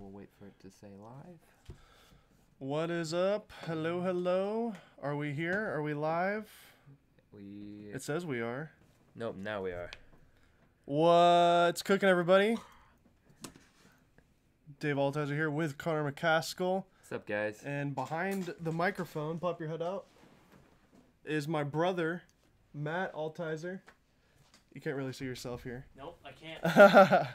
we'll wait for it to say live. What is up? Hello, hello. Are we here? Are we live? It says we are. Nope, now we are. What's cooking, everybody? Dave Altizer here with Connor McCaskill. What's up, guys? And behind the microphone, pop your head out, is my brother, Matt Altizer. You can't really see yourself here. Nope, I can't.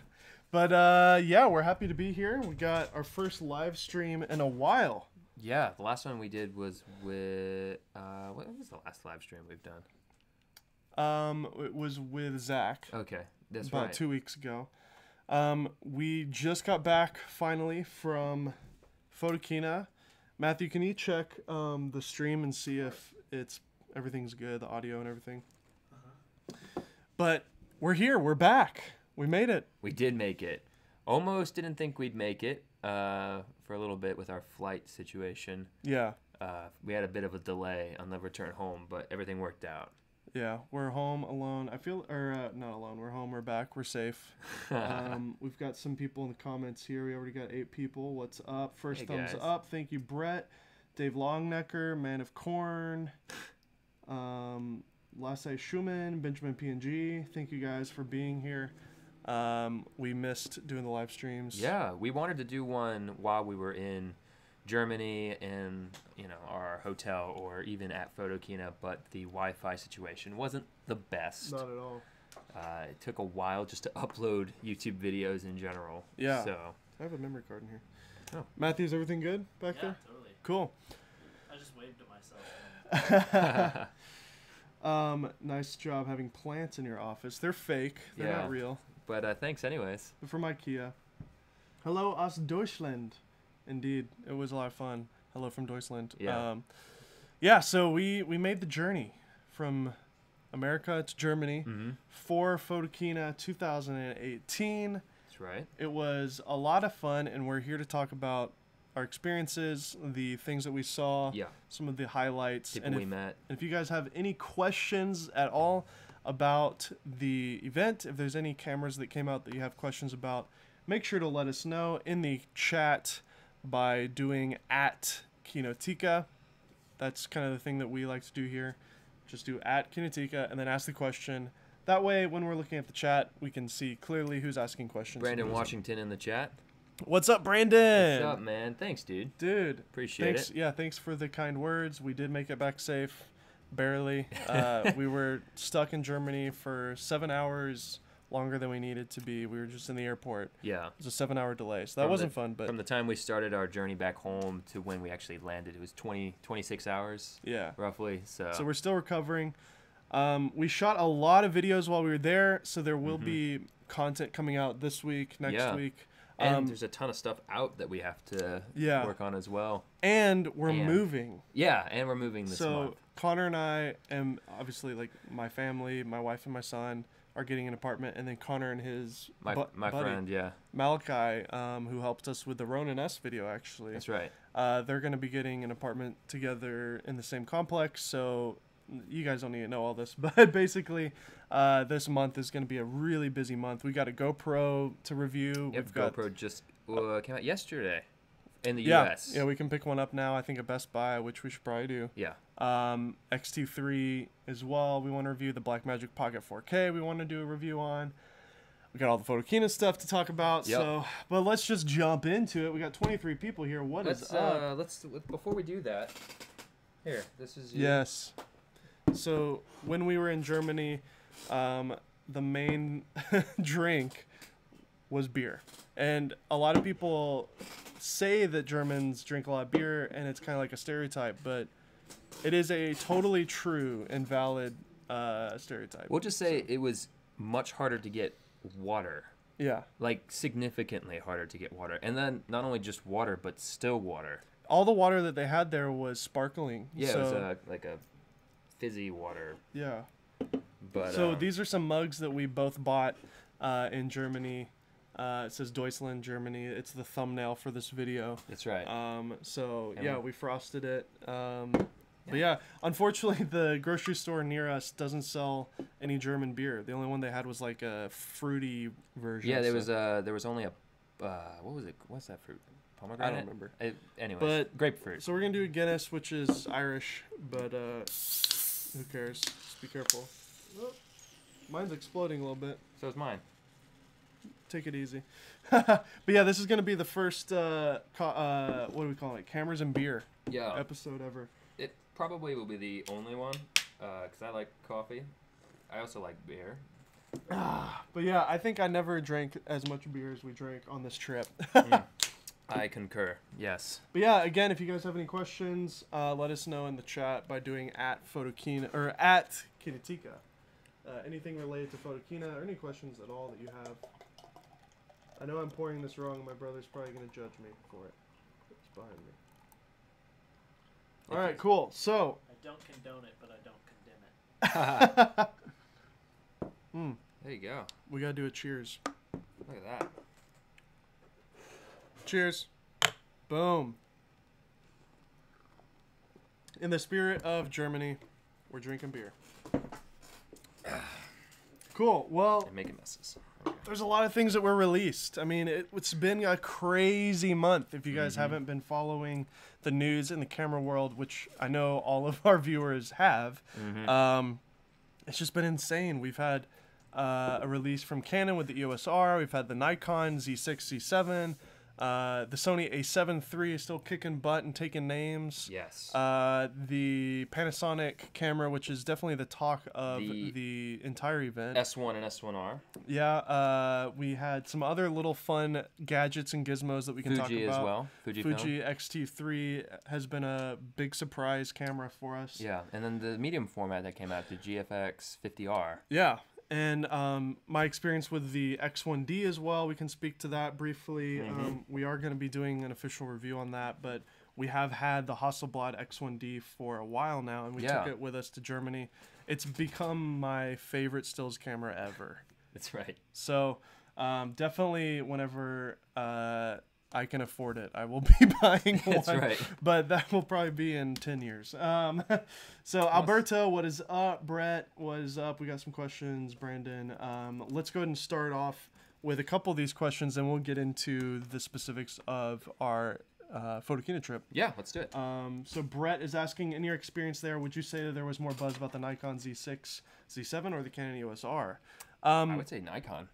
But yeah, we're happy to be here. We got our first live stream in a while. Yeah, the last one we did was with what was the last live stream we've done? It was with Zach. Okay, that's about right. 2 weeks ago. We just got back finally from Photokina. Matthew, can you check the stream and see if everything's good, the audio and everything? But we're here. We're back. We made it. We did make it. Almost didn't think we'd make it for a little bit with our flight situation. Yeah. We had a bit of a delay on the return home, but everything worked out. Yeah, we're home alone. Not alone. We're home. We're back. We're safe. We've got some people in the comments here. We already got 8 people. What's up? First Hey, thumbs guys. up. Thank you, Brett. Dave Longnecker, Man of Corn. Lasse Schumann, Benjamin PNG. Thank you guys for being here. We missed doing the live streams. Yeah, we wanted to do one while we were in Germany and our hotel or even at Photokina, but the Wi-Fi situation wasn't the best. Not at all. It took a while just to upload YouTube videos in general. Yeah. So I have a memory card in here. Oh. Matthew, is everything good back Yeah, there? totally. Cool. I just waved at myself. Nice job having plants in your office. They're fake. They're Yeah. not real. But thanks anyways. They're from IKEA. Hello aus Deutschland. Indeed, it was a lot of fun. Hello from Deutschland. Yeah. Yeah, so we made the journey from America to Germany Mm-hmm. for Photokina 2018. That's right. It was a lot of fun, and we're here to talk about our experiences, the things that we saw, Yeah. some of the highlights. People And we met. if you guys have any questions at all about the event, if there's any cameras that came out that you have questions about, make sure to let us know in the chat by doing @Kinotika. That's kind of the thing that we like to do here. Just do @Kinotika and then ask the question. That way, when we're looking at the chat, we can see clearly who's asking questions. Brandon Washington in the chat. What's up, Brandon? What's up, man? Thanks, dude. Dude. Appreciate Thanks. it. Yeah, thanks for the kind words. We did make it back safe. Barely. We were stuck in Germany for 7 hours longer than we needed to be. We were just in the airport. Yeah. It was a 7-hour delay, so that wasn't fun. But From the time we started our journey back home to when we actually landed, it was 26 hours, yeah. roughly. So So we're still recovering. We shot a lot of videos while we were there, so there will be content coming out this week, next week. And there's a ton of stuff out that we have to work on as well. And we're moving. Yeah, and we're moving this So month. Connor and I, and obviously like my family, my wife and my son are getting an apartment, and then Connor and his My buddy, friend, yeah. Malachi, who helped us with the Ronan S video, actually. That's right. They're going to be getting an apartment together in the same complex, so you guys don't need to know all this, but basically this month is going to be a really busy month. We got a GoPro to review. Yep, We've got GoPro just came out yesterday in the yeah, US. Yeah, we can pick one up now, I think at Best Buy, which we should probably do. Yeah. X-T3 as well. We want to review the Blackmagic Pocket 4K. We want to do a review on. We got all the Photokina stuff to talk about. Yep. So, but let's just jump into it. We got 23 people here. What is up? Let's before we do that. Here, this is you. Yes. So when we were in Germany, the main drink was beer, and a lot of people say that Germans drink a lot of beer, and it's kind of like a stereotype, but it is a totally true and valid stereotype. We'll just say it was much harder to get water. Yeah. Like significantly harder to get water. And then not only just water, but still water. All the water that they had there was sparkling. Yeah, so, it was like a fizzy water. Yeah. But So these are some mugs that we both bought in Germany. It says Deutschland, Germany. It's the thumbnail for this video. That's right. So And yeah, we frosted it. But yeah, unfortunately, the grocery store near us doesn't sell any German beer. The only one they had was like a fruity version. Yeah, there was only a what was it? What's that fruit? I Pomegranate? don't remember. Anyways, But- grapefruit. So we're gonna do a Guinness, which is Irish, but who cares? Just be careful. Oh, mine's exploding a little bit. So is mine. Take it easy. But yeah, this is gonna be the first what do we call it? Cameras and beer Yeah. episode ever. It probably will be the only one, because I like coffee. I also like beer. But yeah, I think I never drank as much beer as we drank on this trip. I concur. Yes. But yeah, again, if you guys have any questions, let us know in the chat by doing @Photokina or @Kinotika. Anything related to Photokina or any questions at all that you have. I know I'm pouring this wrong. My brother's probably going to judge me for it. It's behind me. All right, cool. So, I don't condone it, but I don't condemn it. There you go. we got to do a cheers. Look at that. Cheers. Boom. In the spirit of Germany, we're drinking beer. Cool. Well, And making messes. there's a lot of things that were released. I mean, it's been a crazy month. If you guys haven't been following the news in the camera world, which I know all of our viewers have, it's just been insane. We've had a release from Canon with the EOS R. We've had the Nikon Z6, Z7. The Sony A7 III is still kicking butt and taking names. Yes. The Panasonic camera, which is definitely the talk of The the entire event. S1 and S1R. Yeah, we had some other little fun gadgets and gizmos that we can talk Fuji about. as well. Fuji X-T3 has been a big surprise camera for us. Yeah, and then the medium format that came out, the GFX 50R. Yeah, and my experience with the X1D as well, we can speak to that briefly. We are going to be doing an official review on that, but we have had the Hasselblad X1D for a while now, and we took it with us to Germany. It's become my favorite stills camera ever. That's right. So definitely whenever I can afford it, I will be buying one. That's right. But that will probably be in 10 years. So Alberto, what is up? Brett, what is up? We got some questions. Brandon, let's go ahead and start off with a couple of these questions, and we'll get into the specifics of our Photokina trip. Yeah, let's do it. So Brett is asking, in your experience there, would you say that there was more buzz about the Nikon Z6, Z7, or the Canon EOS R? I would say Nikon.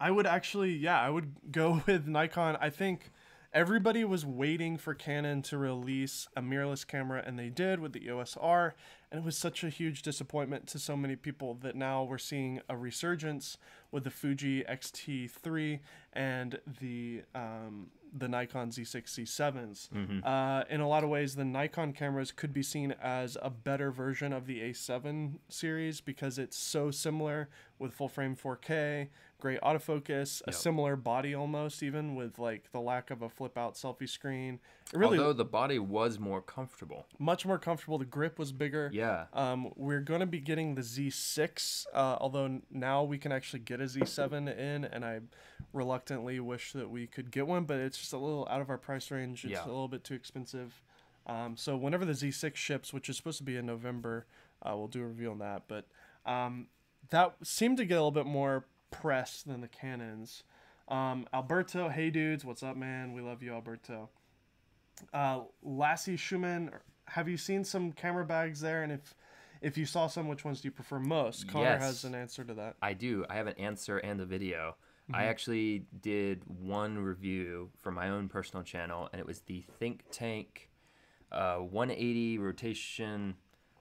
I would actually, I would go with Nikon. I think everybody was waiting for Canon to release a mirrorless camera, and they did with the EOS R, and it was such a huge disappointment to so many people that now we're seeing a resurgence with the Fuji X-T3 and the Nikon Z6, Z7s. In a lot of ways, the Nikon cameras could be seen as a better version of the A7 series because it's so similar with full frame 4K, great autofocus, a similar body almost, even with like the lack of a flip out selfie screen. It really, although the body was more comfortable. much more comfortable. The grip was bigger. Yeah. We're going to be getting the Z6, although now we can actually get a Z7 in, and I reluctantly wish that we could get one, but it's just a little out of our price range. It's a little bit too expensive. So whenever the Z6 ships, which is supposed to be in November, we'll do a review on that. But that seemed to get a little bit more press than the Canons. Alberto, hey dudes, what's up, man? We love you, Alberto. Lassie Schumann, have you seen some camera bags there? And if you saw some, which ones do you prefer most? Connor has an answer to that. I do. I have an answer and a video. I actually did one review for my own personal channel, and it was the Think Tank 180 rotation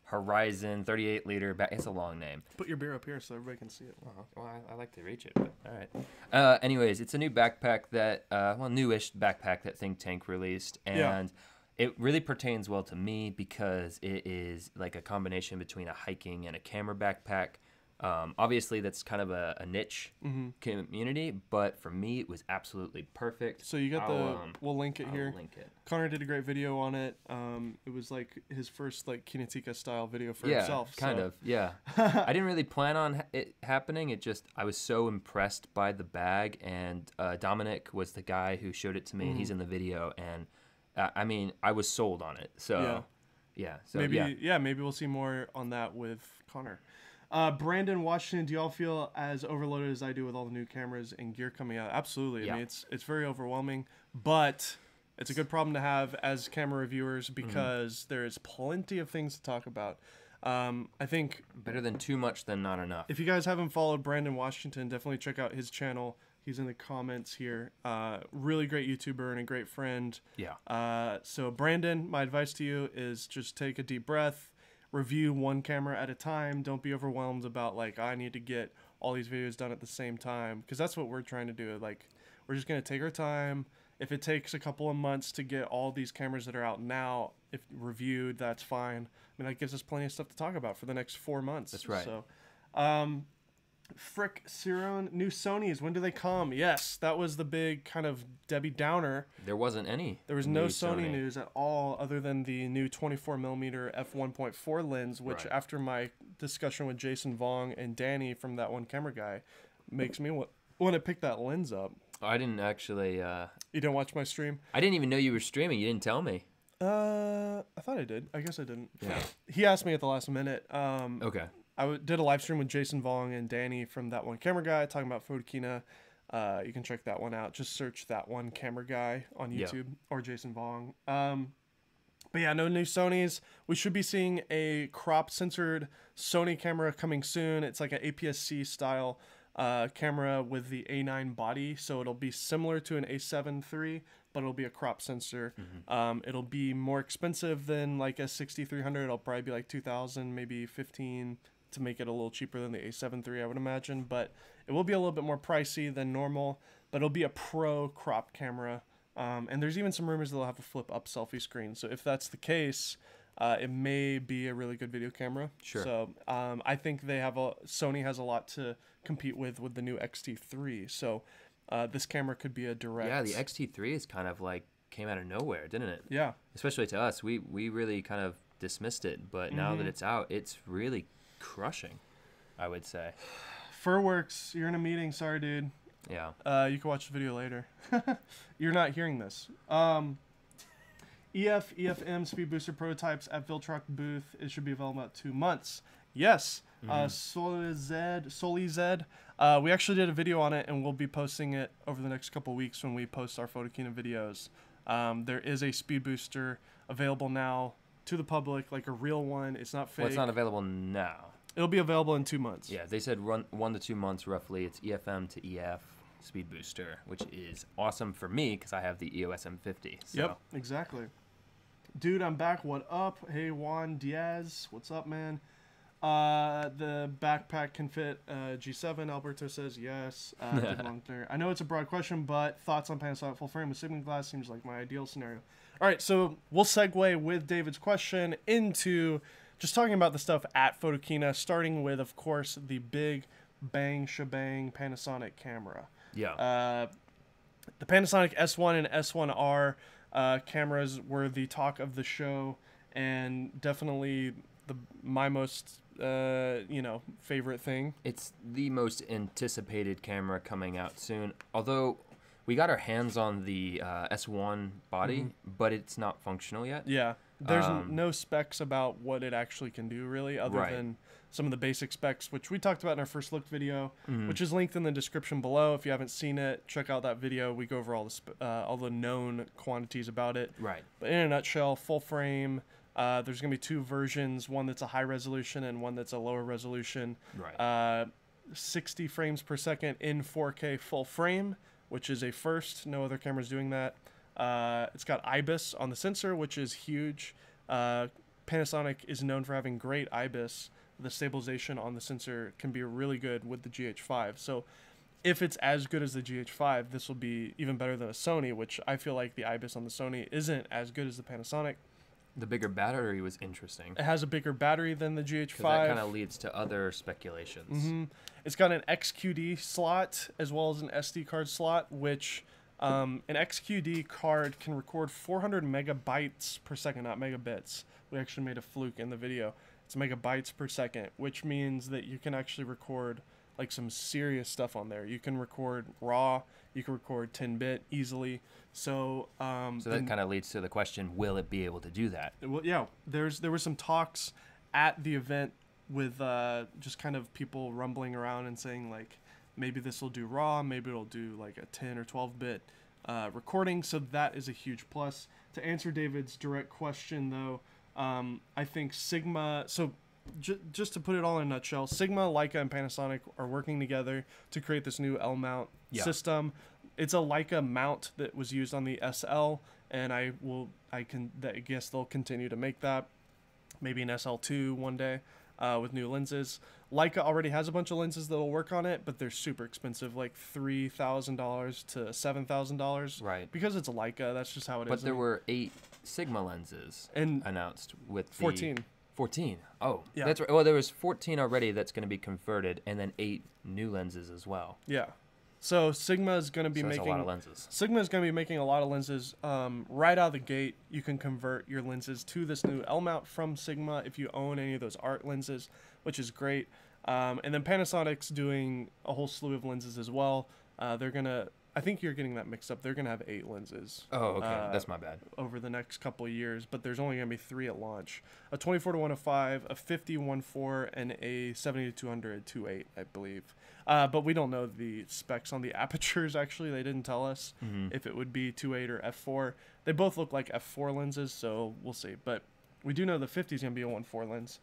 Horizon 38 liter back. It's a long name. Put your beer up here so everybody can see it. Well, I like to reach it, but all right. Anyways, it's a new backpack that, newish backpack that Think Tank released, and it really pertains well to me because it is like a combination between a hiking and a camera backpack. Obviously, that's kind of a niche community, but for me, it was absolutely perfect. So you got we'll link it here. I'll link it. Connor did a great video on it. It was like his first like Kinotika style video for himself. Kind of. I didn't really plan on it happening. I was so impressed by the bag, and Dominic was the guy who showed it to me, and he's in the video, and I mean, I was sold on it. So, maybe we'll see more on that with Connor. Brandon Washington, do y'all feel as overloaded as I do with all the new cameras and gear coming out? Absolutely. Yeah. I mean, it's very overwhelming, but it's a good problem to have as camera reviewers because there is plenty of things to talk about. I think Better than too much than not enough. if you guys haven't followed Brandon Washington, definitely check out his channel. He's in the comments here. Really great YouTuber and a great friend. Yeah. So Brandon, my advice to you is just take a deep breath, review one camera at a time. Don't be overwhelmed about like, I need to get all these videos done at the same time, because that's what we're trying to do. Like, we're just going to take our time. If it takes a couple of months to get all these cameras that are out now, if reviewed, that's fine. I mean, that gives us plenty of stuff to talk about for the next 4 months. That's right. So, Frick Ciron, new Sonys, when do they come? Yes, that was the big kind of Debbie Downer. There wasn't any. There was no Sony news at all other than the new 24mm f1.4 lens, which Right. after my discussion with Jason Vong and Danny from That One Camera Guy, makes me want to pick that lens up. I didn't actually. You didn't watch my stream? I didn't even know you were streaming. You didn't tell me. I thought I did. I guess I didn't. Yeah. He asked me at the last minute. Okay. I did a live stream with Jason Vong and Danny from That One Camera Guy talking about Photokina. You can check that one out. Just search That One Camera Guy on YouTube or Jason Vong. But yeah, no new Sonys. We should be seeing a crop censored Sony camera coming soon. It's like an APS-C style camera with the A9 body. So it'll be similar to an A7 III, but it'll be a crop sensor. It'll be more expensive than like a 6300. It'll probably be like 2000, maybe 15 to make it a little cheaper than the A7 III, I would imagine. But it will be a little bit more pricey than normal, but it'll be a pro crop camera. And there's even some rumors that they'll have a flip up selfie screen. So if that's the case, it may be a really good video camera. Sure. So I think Sony has a lot to compete with the new X-T3. So this camera could be a direct. Yeah, the X-T3 is kind of like came out of nowhere, didn't it? Yeah. Especially to us, we really kind of dismissed it, but now that it's out, it's really crushing, I would say. Furworks, you're in a meeting. Sorry, dude. Yeah. You can watch the video later. You're not hearing this. EFM speed booster prototypes at Viltruck booth. It should be available in about 2 months. Yes. Solized. We actually did a video on it, and we'll be posting it over the next couple weeks when we post our Photokina videos. There is a speed booster available now to the public, like a real one. It's not fake. Well, it's not available now. It'll be available in 2 months. Yeah, they said 1 to 2 months roughly. It's EFM to EF speed booster, which is awesome for me because I have the EOS M50. So. Yep, exactly. Dude, I'm back. What up? Hey, Juan Diaz. What's up, man? The backpack can fit G7. Alberto says yes. I know it's a broad question, but thoughts on Panasonic full frame with Sigma glass seems like my ideal scenario. All right, so we'll segue with David's question into just talking about the stuff at Photokina, starting with, of course, the big bang shebang Panasonic camera. Yeah. The Panasonic S1 and S1R cameras were the talk of the show, and definitely my most favorite thing. It's the most anticipated camera coming out soon. Although we got our hands on the S1 body, but it's not functional yet. Yeah. There's no specs about what it actually can do, really, other than some of the basic specs, which we talked about in our first look video, which is linked in the description below. If you haven't seen it, check out that video. We go over all the known quantities about it. Right. But in a nutshell, full frame. There's going to be 2 versions, one that's a high resolution and one that's a lower resolution. Right. 60 frames per second in 4K full frame, which is a first. No other camera's doing that. It's got IBIS on the sensor, which is huge. Panasonic is known for having great IBIS. The stabilization on the sensor can be really good with the GH5. So if it's as good as the GH5, this will be even better than a Sony, which I feel like the IBIS on the Sony isn't as good as the Panasonic. The bigger battery was interesting. It has a bigger battery than the GH5. That kind of leads to other speculations. It's got an XQD slot as well as an SD card slot, which an XQD card can record 400 megabytes per second, not megabits. We actually made a fluke in the video. It's megabytes per second, which means that you can actually record like some serious stuff on there. You can record RAW, you can record 10-bit easily. So that kind of leads to the question, will it be able to do that? Well, yeah, there were some talks at the event with just kind of people rumbling around and saying like maybe this will do RAW, maybe it'll do like a 10 or 12-bit recording. So that is a huge plus. To answer David's direct question though, I think Sigma. So just to put it all in a nutshell, Sigma, Leica, and Panasonic are working together to create this new L mount system. It's a Leica mount that was used on the SL, and I guess they'll continue to make that. Maybe an SL2 one day with new lenses. Leica already has a bunch of lenses that'll work on it, but they're super expensive, like $3,000 to $7,000. Right. Because it's a Leica, that's just how it is. But there were 8 Sigma lenses announced with 14. 14. Oh, yeah. That's right. Well, there was 14 already that's going to be converted, and then 8 new lenses as well. Yeah. So Sigma is going to be making a lot of lenses. Sigma is going to be making a lot of lenses. Right out of the gate, you can convert your lenses to this new L mount from Sigma if you own any of those art lenses, which is great. And then Panasonic's doing a whole slew of lenses as well. They're gonna. I think you're getting that mixed up. They're going to have 8 lenses. Oh, okay. That's my bad. Over the next couple of years, but there's only going to be 3 at launch. A 24-105, a 50-1.4, and a 70-200 2.8, I believe. But we don't know the specs on the apertures, actually. They didn't tell us if it would be 2.8 or f4. They both look like f4 lenses, so we'll see. But we do know the 50 is going to be a 1.4 lens.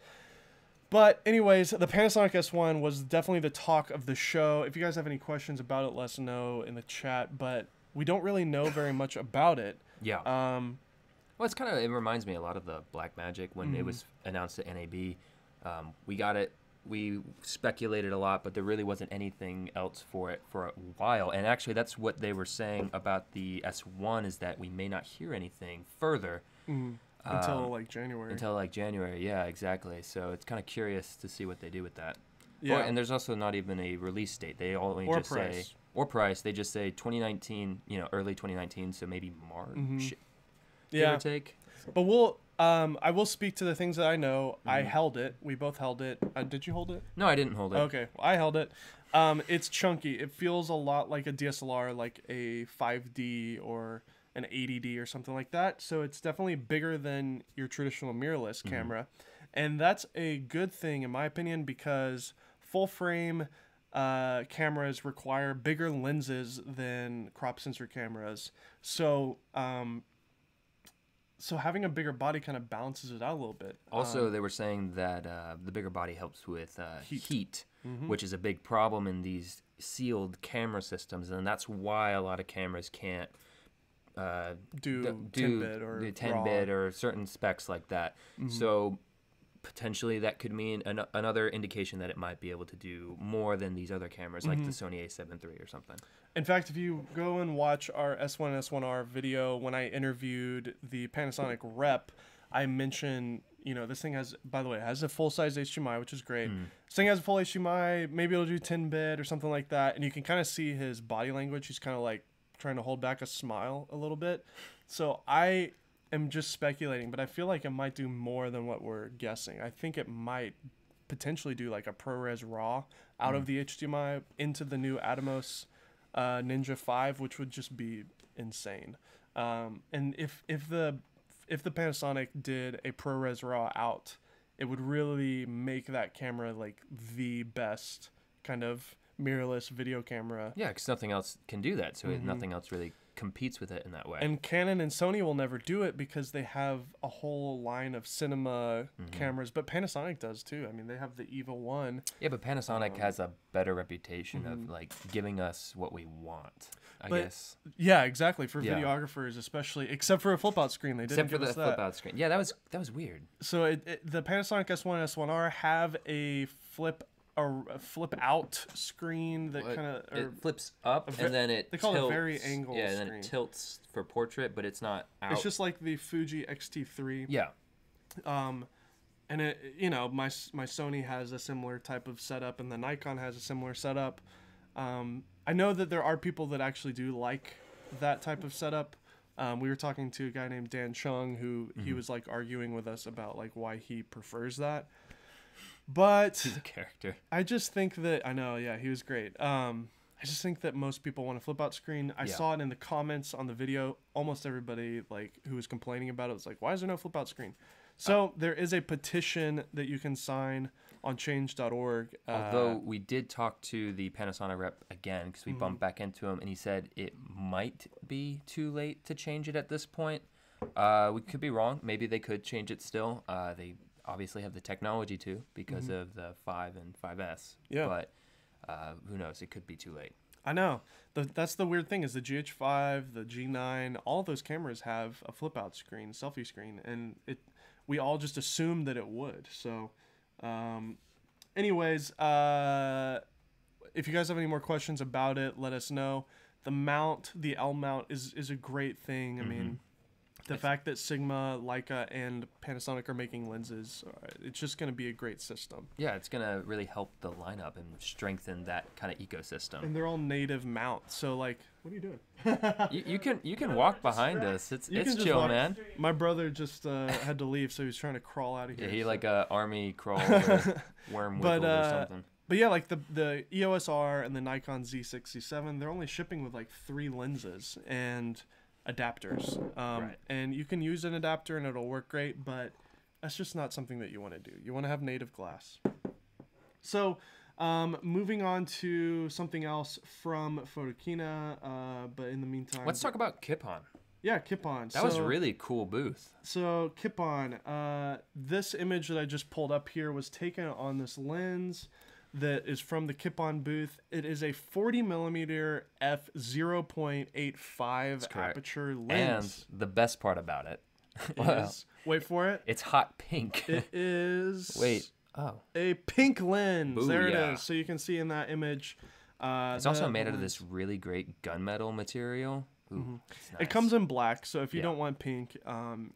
But anyways, the Panasonic S1 was definitely the talk of the show. If you guys have any questions about it, let us know in the chat. But we don't really know very much about it. Yeah. Well, it reminds me a lot of the Blackmagic when it was announced at NAB. We got it. We speculated a lot, but there really wasn't anything else for it for a while. And actually, that's what they were saying about the S1 is that we may not hear anything further. Until like January. Until like January, yeah, exactly. So it's kind of curious to see what they do with that. Yeah. And there's also not even a release date. They only or just price. say or price. They just say 2019, early 2019, so maybe March. Give or take. But I will speak to the things that I know. I held it. We both held it. Did you hold it? No, I didn't hold it. Okay, well, I held it. It's chunky. It feels a lot like a DSLR, like a 5D or an 80D or something like that. So it's definitely bigger than your traditional mirrorless camera. And that's a good thing in my opinion because full frame cameras require bigger lenses than crop sensor cameras. So so having a bigger body kind of balances it out a little bit. Also, they were saying that the bigger body helps with heat, which is a big problem in these sealed camera systems. And that's why a lot of cameras can't do 10-bit or 10-bit or certain specs like that. So potentially that could mean another indication that it might be able to do more than these other cameras like the Sony A7 III or something. In fact, if you go and watch our S1 and S1R video when I interviewed the Panasonic rep, I mentioned, this thing has, by the way, it has a full-size HDMI, which is great. This thing has a full HDMI, maybe it'll do 10-bit or something like that, and you can kind of see his body language. He's kind of like trying to hold back a smile a little bit. So I am just speculating, but I feel like it might do more than what we're guessing. I think it might potentially do like a ProRes RAW out of the HDMI into the new Atomos Ninja 5, which would just be insane. And if the Panasonic did a ProRes RAW out, it would really make that camera like the best kind of mirrorless video camera. Yeah, because nothing else can do that, so nothing else really competes with it in that way. And Canon and Sony will never do it because they have a whole line of cinema cameras, but Panasonic does too. I mean, they have the EVA 1. Yeah, but Panasonic has a better reputation of like giving us what we want, I guess. Yeah, exactly, for videographers especially, except for a flip out screen. They didn't except for the flip out screen. Yeah, that was weird. So the Panasonic S1 and S1R have a flip out screen that kind of it flips up and then it they call tilts. it a very angle and screen. then it tilts for portrait, but it's not out. It's just like the Fuji X-T3. Yeah. And it, my Sony has a similar type of setup, and the Nikon has a similar setup. I know that there are people that actually do like that type of setup. We were talking to a guy named Dan Chung who he was like arguing with us about like why he prefers that. But he's a character. I just think that he was great. I just think that most people want a flip out screen. I saw it in the comments on the video. Almost everybody like who was complaining about it was like, "Why is there no flip out screen?" So there is a petition that you can sign on change.org. Although we did talk to the Panasonic rep again because we bumped back into him, and he said it might be too late to change it at this point. We could be wrong. Maybe they could change it still. They obviously have the technology to because of the 5 and 5S. Yeah. But who knows? It could be too late. I know. That's the weird thing is the GH5, the G9, all those cameras have a flip out screen, selfie screen, and we all just assumed that it would. So, anyways, if you guys have any more questions about it, let us know. The mount, the L mount is a great thing. I mean, the fact that Sigma, Leica, and Panasonic are making lenses, it's just going to be a great system. Yeah, it's going to really help the lineup and strengthen that kind of ecosystem. And they're all native mounts. So, like, what are you doing? you can walk behind us. It's chill, man. My brother just had to leave, so he was trying to crawl out of here. Yeah, he like a army crawl or worm wiggle or something. But yeah, like the EOS R and the Nikon Z6, they're only shipping with like 3 lenses and adapters. Right. And you can use an adapter and it'll work great, but that's just not something that you want to do. You want to have native glass. So moving on to something else from Photokina, but in the meantime... Let's talk about Kipon. Yeah, Kipon. That was a really cool booth. So Kipon, this image that I just pulled up here was taken on this lens that is from the Kipon booth. It is a 40mm f/0.85 aperture lens. And the best part about it is, wait for it. It's hot pink. It is. Wait. Oh. A pink lens. Booyah. There it is. So you can see in that image. It's also made out of this really great gunmetal material. Ooh, nice. It comes in black, so if you don't want pink,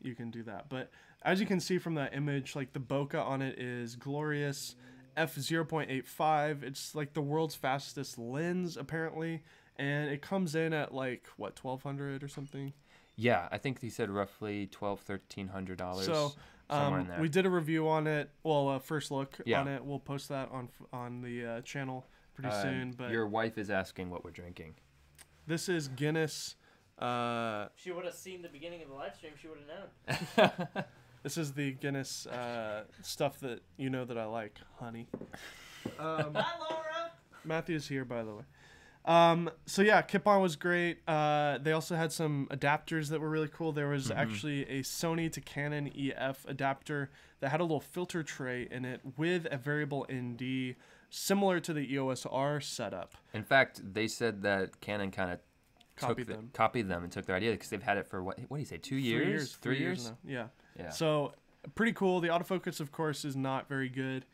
you can do that. But as you can see from that image, like the bokeh on it is glorious. f/0.85. It's like the world's fastest lens apparently, and it comes in at like what, $1,200 or something. Yeah, I think he said roughly $1,200-$1,300. So somewhere in there. we did a review on it. Well, first look on it. We'll post that on the channel pretty soon. But your wife is asking what we're drinking. This is Guinness. She would have seen the beginning of the live stream. She would have known. This is the Guinness stuff that you know that I like, honey. Hi, Laura. Matthew's here, by the way. So yeah, Kipon was great. They also had some adapters that were really cool. There was actually a Sony to Canon EF adapter that had a little filter tray in it with a variable ND, similar to the EOS R setup. In fact, they said that Canon kind of copied them and took their idea because they've had it for what do you say, 2 years? 3 years? Now. Yeah. So pretty cool. The autofocus, of course, is not very good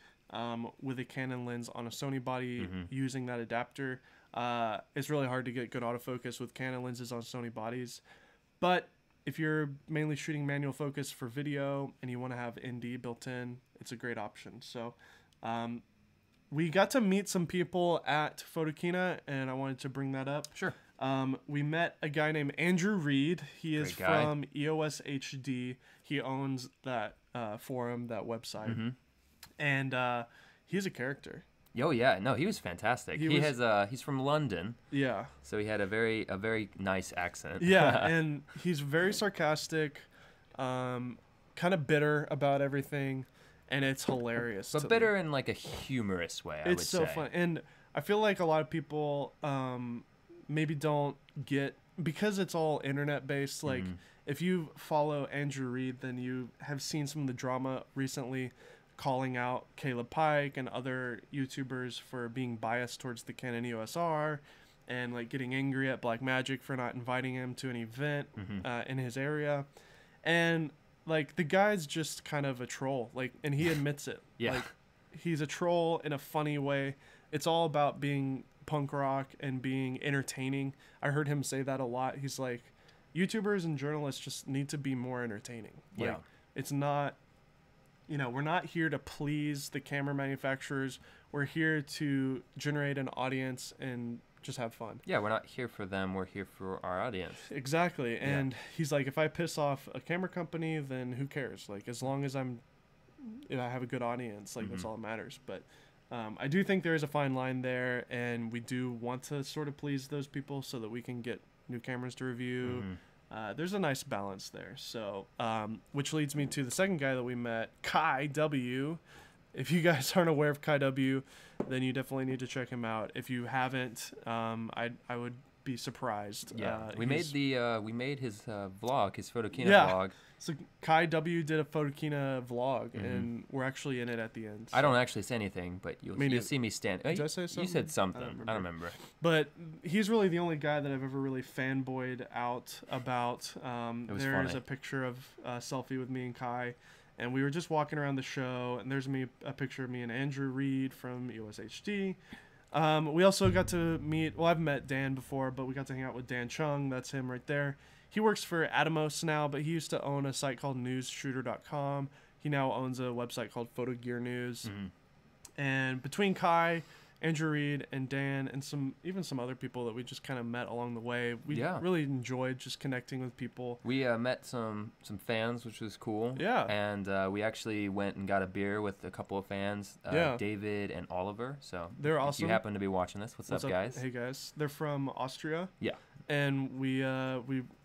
with a Canon lens on a Sony body using that adapter. It's really hard to get good autofocus with Canon lenses on Sony bodies. But if you're mainly shooting manual focus for video and you want to have ND built in, it's a great option. So we got to meet some people at Photokina, and I wanted to bring that up. Sure. We met a guy named Andrew Reed. He is from EOS HD. He owns that forum, that website. And he's a character. Oh yeah, no, he was fantastic. He's from London. Yeah. So he had a very nice accent. Yeah, and he's very sarcastic, kind of bitter about everything, and it's hilarious. But bitter in like a humorous way, I would say. It's so fun. And I feel like a lot of people maybe don't get, because it's all internet based, like if you follow Andrew Reed, then you have seen some of the drama recently calling out Caleb Pike and other YouTubers for being biased towards the Canon EOS R and like getting angry at Blackmagic for not inviting him to an event in his area. And like the guy's just kind of a troll, like, and he admits it. Yeah. Like he's a troll in a funny way. It's all about being punk rock and being entertaining. I heard him say that a lot. He's like, YouTubers and journalists just need to be more entertaining. Like, it's not, we're not here to please the camera manufacturers. We're here to generate an audience and just have fun. Yeah, we're not here for them. We're here for our audience. Exactly. And he's like, if I piss off a camera company, then who cares? Like, as long as I have a good audience, like that's all that matters. But I do think there is a fine line there, and we do want to sort of please those people so that we can get new cameras to review, there's a nice balance there. So, which leads me to the second guy that we met, Kai W. If you guys aren't aware of Kai W, then you definitely need to check him out. If you haven't, I would be surprised. Yeah, we made his vlog, his Photokina Yeah. vlog. So Kai W did a Photokina vlog, and we're actually in it at the end. I don't actually say anything, but you'll see me stand. Did I say something? You said something. I don't remember. But he's really the only guy that I've ever really fanboyed out about. was There's funny. a picture of a selfie with me and Kai, and we were just walking around the show, and there's a picture of me and Andrew Reed from EOS HD. We also got to meet, well, I've met Dan before, but we got to hang out with Dan Chung. That's him right there. He works for Atomos now, but he used to own a site called newsshooter.com. He now owns a website called Photo Gear News. And between Kai, Andrew Reed, and Dan, and even some other people that we just kind of met along the way, we really enjoyed just connecting with people. We met some fans, which was cool. Yeah. And we actually went and got a beer with a couple of fans, David and Oliver. So They're if awesome. you happen to be watching this, what's up, guys? Hey, guys. They're from Austria. Yeah. And we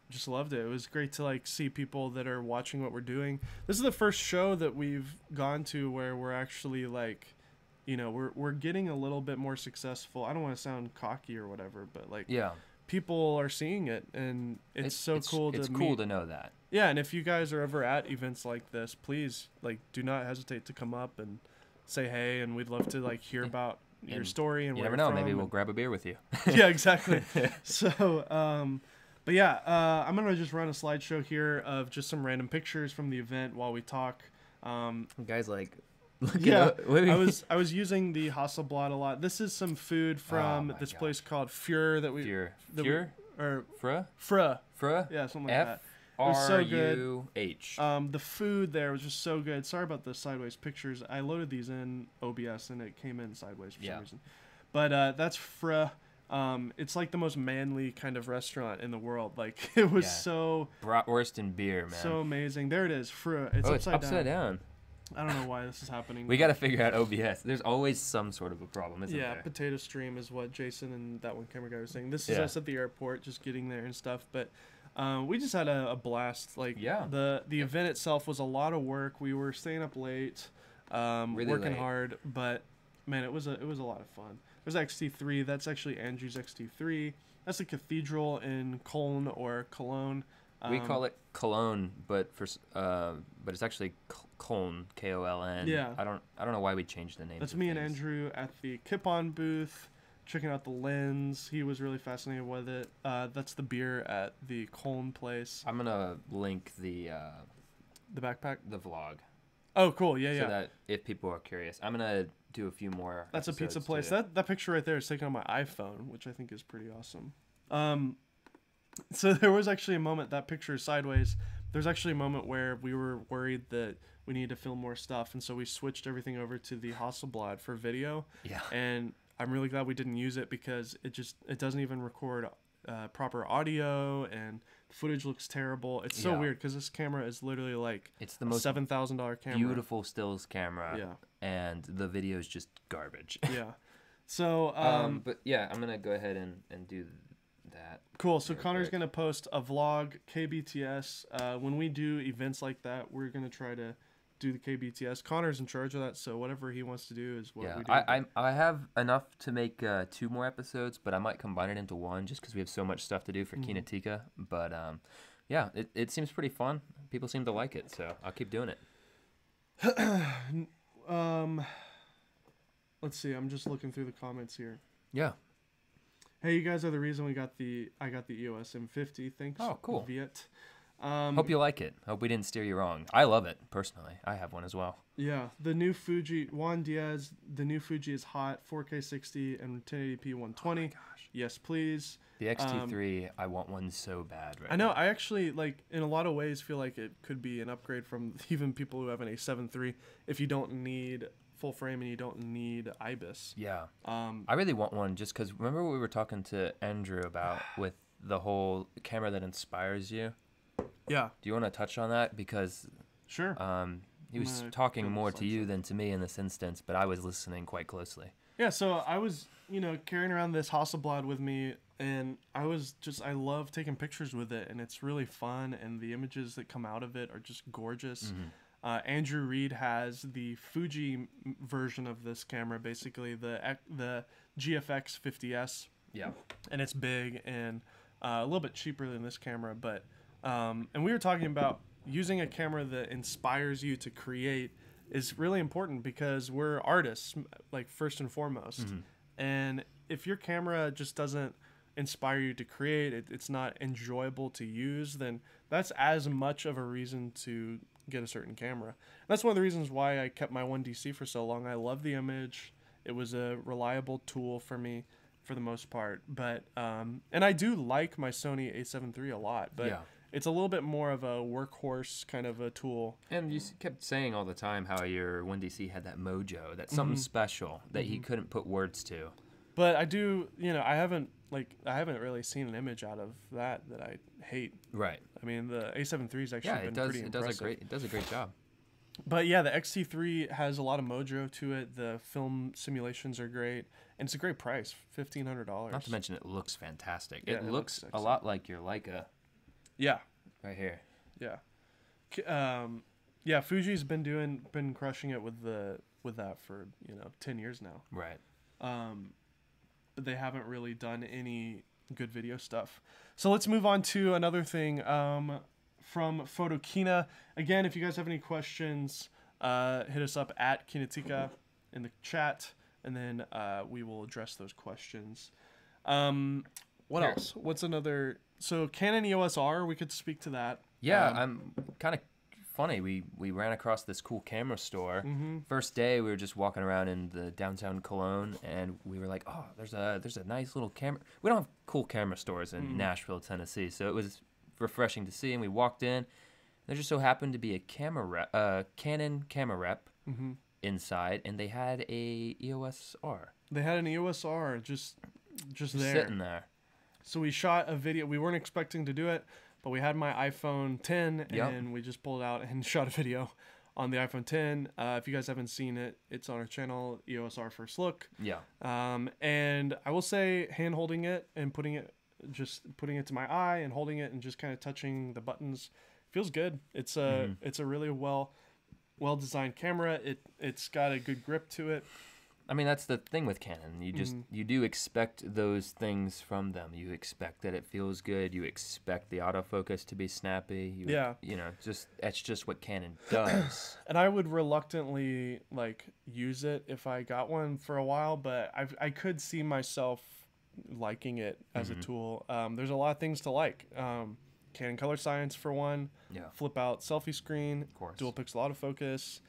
just loved it. It was great to see people that are watching what we're doing. This is the first show that we've gone to where we're actually we're getting a little bit more successful. I don't want to sound cocky or whatever, but people are seeing it, and it's cool. It's cool to know that. Yeah, and if you guys are ever at events like this, please do not hesitate to come up and say hey, and we'd love to hear about your story and you where never you're know. from. Maybe we'll grab a beer with you. Yeah, exactly. So, but yeah, I'm gonna just run a slideshow here of just some random pictures from the event while we talk. Guys, I was using the Hasselblad a lot. This is some food from this place called Fuhr that we Fra. Yeah, something like that. It was so good. FRUH. The food there was just so good. Sorry about the sideways pictures. I loaded these in OBS and it came in sideways for some reason. But that's Fra. It's the most manly kind of restaurant in the world. It was so bratwurst and beer, man. So amazing. There it is. Fra. It's upside down. I don't know why this is happening. We got to figure out OBS. There's always some sort of a problem, isn't there? Yeah, potato stream is what Jason and that one camera guy was saying. This is us at the airport, just getting there and stuff. But we just had a blast. The event itself was a lot of work. We were staying up late, working hard. But man, it was a lot of fun. There's XT3. That's actually Andrew's XT3. That's a cathedral in Köln or Cologne. We call it Cologne, but it's actually Köln, Koln. Yeah. I don't know why we changed the name. That's me and Andrew at the Kip-On booth, checking out the lens. He was really fascinated with it. That's the beer at the Köln place. I'm gonna link the backpack, the vlog. Oh, cool. Yeah, so that if people are curious, I'm gonna do a few more. That's a pizza place. That picture right there is taken on my iPhone, which I think is pretty awesome. So there was actually a moment, that picture is sideways. There's actually a moment where we were worried that we needed to film more stuff, and so we switched everything over to the Hasselblad for video. Yeah. And I'm really glad we didn't use it because it doesn't even record proper audio, and the footage looks terrible. It's so weird because this camera is literally it's the most $7,000 camera. Beautiful stills camera. Yeah. And the video is just garbage. Yeah. So but yeah, I'm gonna go ahead and do that. Cool. So Connor's going to post a vlog, KBTS. When we do events like that, we're going to try to do the KBTS. Connor's in charge of that, so whatever he wants to do is what we do. I have enough to make 2 more episodes, but I might combine it into one just because we have so much stuff to do for Kinotika. But yeah, it seems pretty fun. People seem to like it, so I'll keep doing it. Let's see. I'm just looking through the comments here. Yeah. Hey, you guys are the reason I got the EOS M50. Thanks. Oh, cool. Viet. Hope you like it. Hope we didn't steer you wrong. I love it personally. I have one as well. Yeah, the new Fuji Juan Diaz. The new Fuji is hot. 4K 60 and 1080p 120. Oh my gosh. Yes, please. The XT3. I want one so bad right I know. now. I actually in a lot of ways feel like it could be an upgrade from even people who have an A7 III. If you don't need full frame and you don't need IBIS. Yeah. I really want one just because remember what we were talking to Andrew about with the whole camera that inspires you? Yeah. Do you want to touch on that? Because sure. He was talking more to you than to me in this instance, but I was listening quite closely. Yeah, so I was, carrying around this Hasselblad with me, and I love taking pictures with it, and it's really fun, and the images that come out of it are just gorgeous. Andrew Reed has the Fuji version of this camera, basically the GFX 50S. Yeah. And it's big and a little bit cheaper than this camera, but and we were talking about using a camera that inspires you to create is really important because we're artists, like first and foremost. And if your camera just doesn't inspire you to create, it's not enjoyable to use, then that's as much of a reason to get a certain camera. That's one of the reasons why I kept my 1DC for so long. I love the image. It was a reliable tool for me for the most part, but and I do like my Sony a7 III a lot, but it's a little bit more of a workhorse kind of a tool. And you kept saying all the time how your 1DC had that mojo, that's something special that he couldn't put words to. But I do, I haven't really seen an image out of that I hate. Right. I mean, the a7 III's actually been pretty impressive. It does a great job. But yeah, the XT3 has a lot of mojo to it. The film simulations are great, and it's a great price, $1,500. Not to mention it looks fantastic. Yeah, it looks a lot like your Leica. Yeah. Right here. Yeah. Yeah, Fuji's been crushing it with that for 10 years now. Right. But they haven't really done any good video stuff. So let's move on to another thing from Photokina. Again, if you guys have any questions, hit us up at Kinotika in the chat, and then we will address those questions. What else? What's another? So Canon EOS R, we could speak to that. Yeah, I'm kind of funny. We ran across this cool camera store. First day, we were just walking around in the downtown Cologne, and we were like, "Oh, there's a nice little camera." We don't have cool camera stores in Nashville, Tennessee, so it was refreshing to see. And we walked in. There just so happened to be a Canon camera rep inside, and they had a EOS R. They had an EOS R just there, sitting there. So we shot a video. We weren't expecting to do it, but we had my iPhone 10, and we just pulled out and shot a video on the iPhone 10. If you guys haven't seen it, it's on our channel, EOS R First Look. Yeah. And I will say, hand holding it and putting it to my eye and holding it and just kind of touching the buttons feels good. It's a really well designed camera. It's got a good grip to it. I mean, that's the thing with Canon. You do expect those things from them. You expect that it feels good. You expect the autofocus to be snappy. That's just what Canon does. And I would reluctantly use it if I got one for a while, but I could see myself liking it as a tool. There's a lot of things to like. Canon Color Science for one. Yeah. Flip out selfie screen. Of course. Dual pixel autofocus.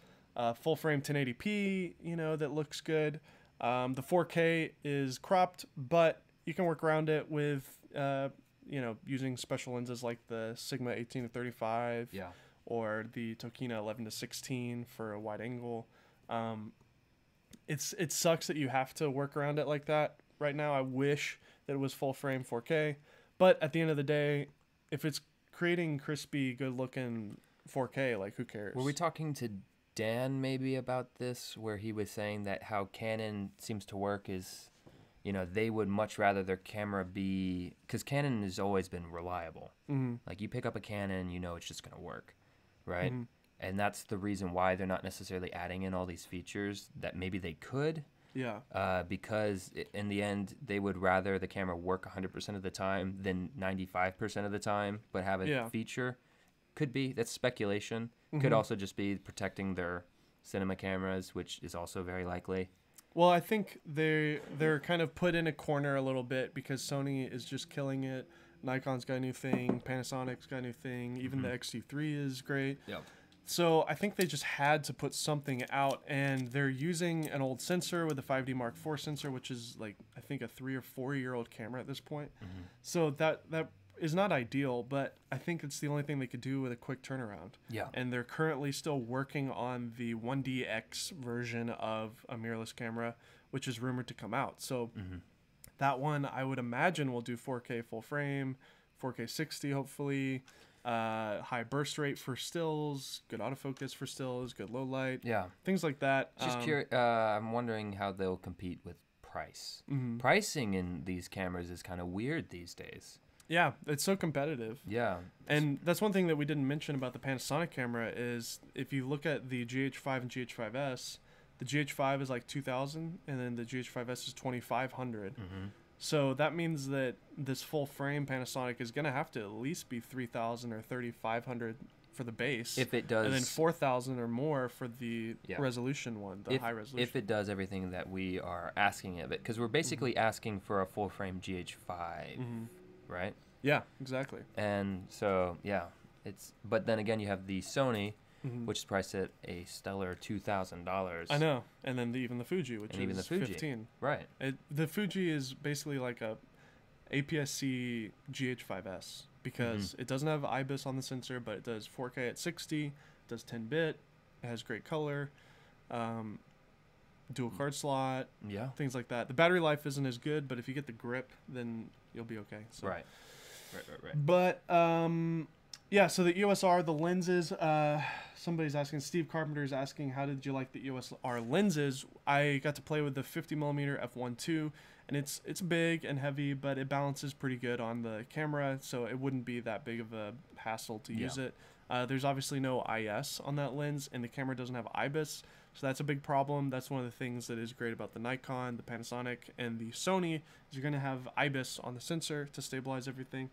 Full frame 1080p, that looks good. The 4K is cropped, but you can work around it with, using special lenses like the Sigma 18-35 or the Tokina 11-16 for a wide angle. It sucks that you have to work around it like that right now. I wish that it was full frame 4K, but at the end of the day, if it's creating crispy, good looking 4K, who cares? Were we talking to Dan maybe about this, where he was saying that how Canon seems to work is, they would much rather their camera be, because Canon has always been reliable. Like you pick up a Canon, it's just going to work, right? And that's the reason why they're not necessarily adding in all these features that maybe they could. Yeah. Because in the end, they would rather the camera work 100% of the time than 95% of the time, but have a feature. Could be. That's speculation. Could also just be protecting their cinema cameras, which is also very likely. Well, I think they're kind of put in a corner a little bit because Sony is just killing it. Nikon's got a new thing. Panasonic's got a new thing. Even the XT3 is great. Yeah. So I think they just had to put something out, and they're using an old sensor with a 5D Mark IV sensor, which is I think a 3 or 4 year old camera at this point. So that is not ideal, but I think it's the only thing they could do with a quick turnaround. Yeah. And they're currently still working on the 1DX version of a mirrorless camera, which is rumored to come out. So that one, I would imagine, will do 4K full frame, 4K 60 hopefully, high burst rate for stills, good autofocus for stills, good low light. Yeah. Things like that. Just curious, I'm wondering how they'll compete with price. Mhm. Pricing in these cameras is kind of weird these days. Yeah, it's so competitive. Yeah. And that's one thing that we didn't mention about the Panasonic camera is if you look at the GH5 and GH5S, the GH5 is like 2,000 and then the GH5S is 2,500. Mm-hmm. So that means that this full frame Panasonic is going to have to at least be 3,000 or 3,500 for the base. If it does, and then 4,000 or more for the resolution one, the high resolution. If it does everything that we are asking of it, because we're basically asking for a full frame GH5, right? Yeah, exactly. And so but then again you have the Sony, which is priced at a stellar $2,000. I know, and then even the Fuji, which and even is the Fuji. 15. Right. The Fuji is basically like a APS-C GH5S because it doesn't have IBIS on the sensor, but it does 4K at 60, it does 10-bit, it has great color, dual card slot, things like that. The battery life isn't as good, but if you get the grip, then you'll be okay. So. Right. But yeah, so the EOS R, the lenses, somebody's asking, Steve Carpenter's asking, how did you like the EOS R lenses? I got to play with the 50mm f1.2, and it's big and heavy, but it balances pretty good on the camera, so it wouldn't be that big of a hassle to use it. There's obviously no IS on that lens, and the camera doesn't have IBIS, so that's a big problem. That's one of the things that is great about the Nikon, the Panasonic, and the Sony, is you're going to have IBIS on the sensor to stabilize everything.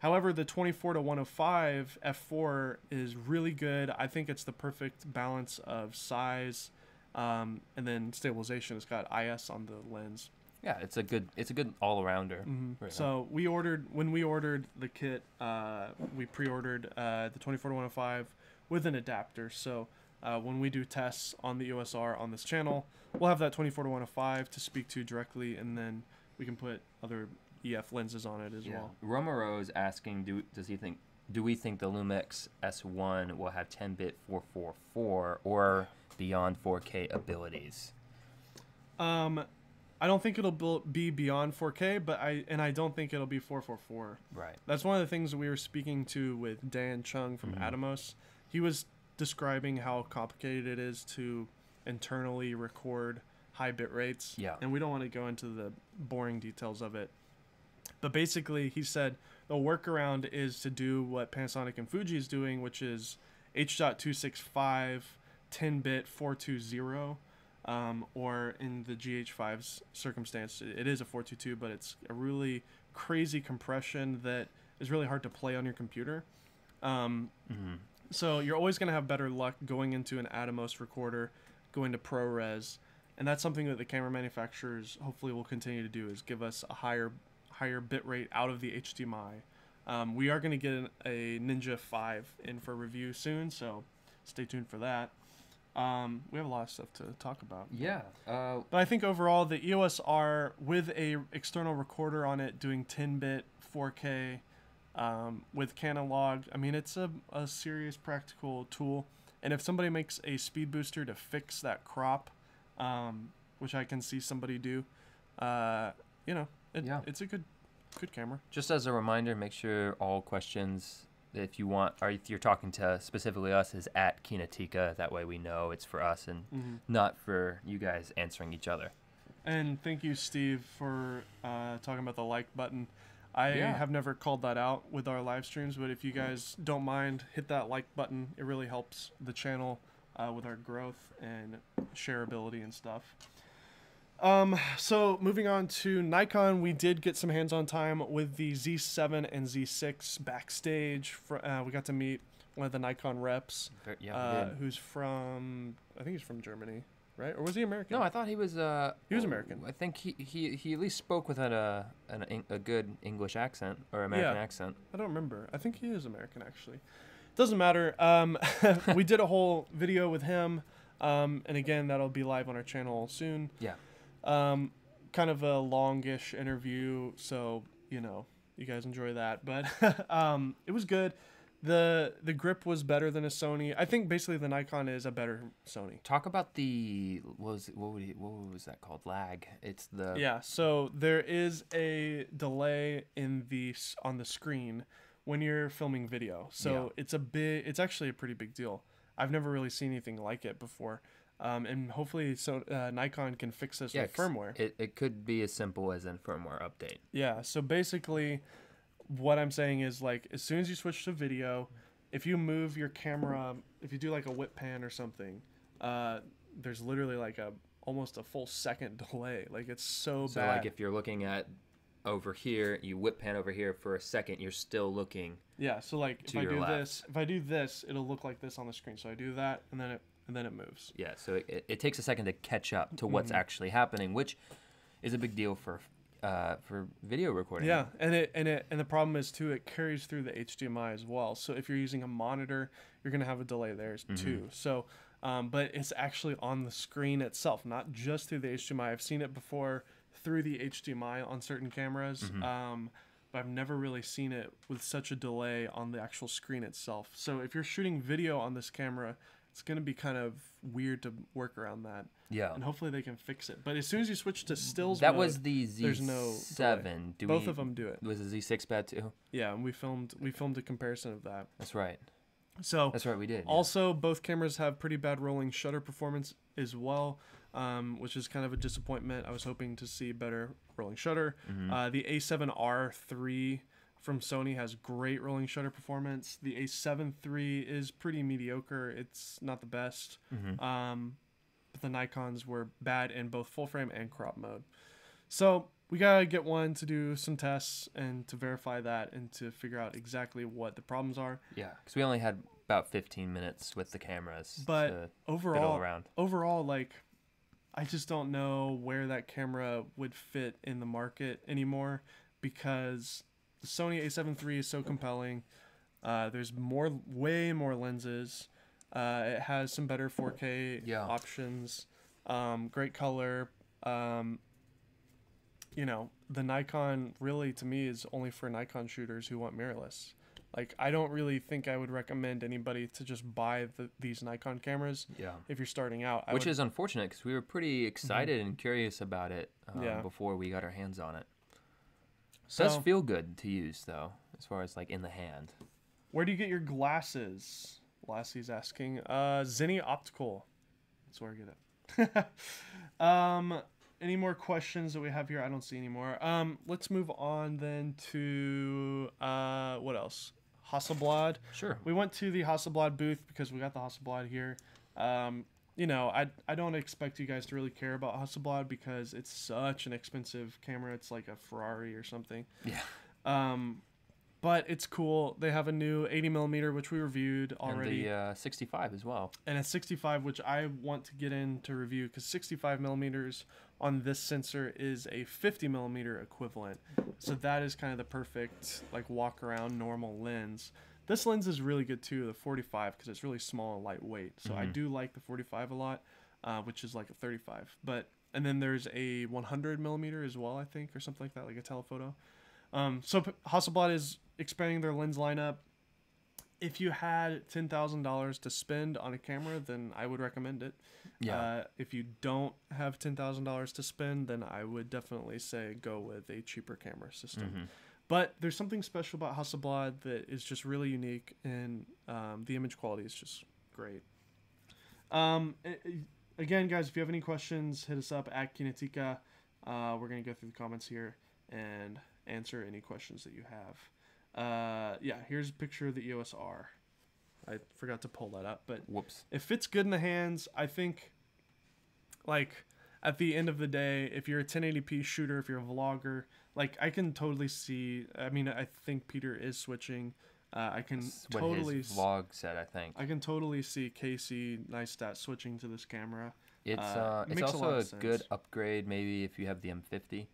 However, the 24-105 f4 is really good. I think it's the perfect balance of size and then stabilization. It's got IS on the lens. Yeah, it's a good all-arounder. Right. So when we ordered the kit, we pre-ordered the 24-105 with an adapter. So when we do tests on the EOS R on this channel, we'll have that 24-105 to speak to directly, and then we can put other EF lenses on it as well. Romero is asking, do we think the Lumix S1 will have 10-bit 444 or beyond 4K abilities? I don't think it'll be beyond 4K, but I don't think it'll be 444. Right. That's one of the things that we were speaking to with Dan Chung from Atomos. He was describing how complicated it is to internally record high bit rates. Yeah. And we don't want to go into the boring details of it. But basically, he said the workaround is to do what Panasonic and Fuji is doing, which is H.265 10-bit 420. Or in the GH5's circumstance, it is a 422, but it's a really crazy compression that is really hard to play on your computer. So you're always going to have better luck going into an Atomos recorder, going to ProRes, and that's something that the camera manufacturers hopefully will continue to do, is give us a higher bit rate out of the HDMI. We are going to get a Ninja 5 in for review soon, so stay tuned for that. We have a lot of stuff to talk about. Yeah. But I think overall, the EOS R with a external recorder on it doing 10-bit 4K with Canalog, I mean, it's a serious practical tool. And if somebody makes a speed booster to fix that crop, which I can see somebody do, it's a good camera. Just as a reminder, make sure all questions, if you want, or if you're talking to specifically us, is at Kinotika. That way we know it's for us and not for you guys answering each other. And thank you, Steve, for talking about the like button. I have never called that out with our live streams, but if you guys don't mind, hit that like button. It really helps the channel with our growth and shareability and stuff. So moving on to Nikon, we did get some hands-on time with the Z7 and Z6 backstage. We got to meet one of the Nikon reps, who's from, I think he's from Germany, right? Or was he American? No, I thought he was. He was American. I think he at least spoke with a good English accent or American accent. I don't remember. I think he is American, actually. Doesn't matter. We did a whole video with him, and again, that'll be live on our channel soon. Yeah. Kind of a longish interview, so you guys enjoy that. But it was good. The grip was better than a Sony. I think basically the Nikon is a better Sony. Talk about the what was that called? Lag. It's the So there is a delay on the screen when you're filming video. So it's actually a pretty big deal. I've never really seen anything like it before. And hopefully Nikon can fix this with 'cause firmware. It could be as simple as a firmware update. Yeah, so basically what I'm saying is, like, as soon as you switch to video, if you move your camera, if you do like a whip pan or something, there's literally like almost a full second delay. Like, it's so So bad. like if you're looking at over here, you whip pan over here for a second, you're still looking. Yeah, so like to your left. if I do this, it'll look like this on the screen. So I do that, and then it moves. Yeah, so it takes a second to catch up to what's actually happening, which is a big deal for video recording. Yeah, and the problem is too, it carries through the HDMI as well. So if you're using a monitor, you're gonna have a delay there too. So, but it's actually on the screen itself, not just through the HDMI. I've seen it before through the HDMI on certain cameras, but I've never really seen it with such a delay on the actual screen itself. So if you're shooting video on this camera, it's gonna be kind of weird to work around that. Yeah. And hopefully they can fix it. But as soon as you switch to stills That mode, was the Z7. there's no delay. Both of them do it. Was the Z6 bad too? Yeah, and we filmed a comparison of that. That's right. So That's right, we did. Yeah. also, both cameras have pretty bad rolling shutter performance as well, which is kind of a disappointment. I was hoping to see better rolling shutter. The A7R III from Sony has great rolling shutter performance. The A7 III is pretty mediocre. It's not the best. But the Nikons were bad in both full frame and crop mode. So we gotta get one to do some tests and to verify that and to figure out exactly what the problems are. Yeah, because we only had about 15 minutes with the cameras. But to overall, fiddle around. like, I just don't know where that camera would fit in the market anymore, because the Sony A7 III is so compelling. There's way more lenses. It has some better 4K options. Great color. You know, the Nikon really, to me, is only for Nikon shooters who want mirrorless. Like, I don't really think I would recommend anybody to just buy these Nikon cameras. Yeah. If you're starting out, Which is unfortunate, because we were pretty excited and curious about it before we got our hands on it. So, does feel good to use, though, as far as like in the hand. Where do you get your glasses? Lassie's asking. Zenny Optical. That's where I get it. Any more questions that we have here? I don't see any more. Let's move on then to what else? Hasselblad. Sure. We went to the Hasselblad booth because we got the Hasselblad here. You know, I don't expect you guys to really care about Hasselblad because it's such an expensive camera. It's like a Ferrari or something. Yeah. But it's cool. They have a new 80mm, which we reviewed already. And the 65 as well. And a 65, which I want to get into review, because 65mm on this sensor is a 50mm equivalent. So that is kind of the perfect like walk around normal lens. This lens is really good too, the 45, because it's really small and lightweight. So I do like the 45 a lot, which is like a 35. And then there's a 100mm as well, I think, or something like that, like a telephoto. So Hasselblad is expanding their lens lineup. If you had $10,000 to spend on a camera, then I would recommend it. Yeah. If you don't have $10,000 to spend, then I would definitely say go with a cheaper camera system. But there's something special about Hasselblad that is just really unique, and the image quality is just great. Again, guys, if you have any questions, hit us up at Kinotika. We're going to go through the comments here and answer any questions that you have. Yeah, here's a picture of the EOS R. I forgot to pull that up, but Whoops. it fits good in the hands. I think, like, at the end of the day, if you're a 1080p shooter, if you're a vlogger, like, I can totally see. I mean, I think Peter is switching. I can totally. What his vlog said, I think. I can totally see Casey Neistat switching to this camera. It's also a good upgrade, maybe if you have the M50.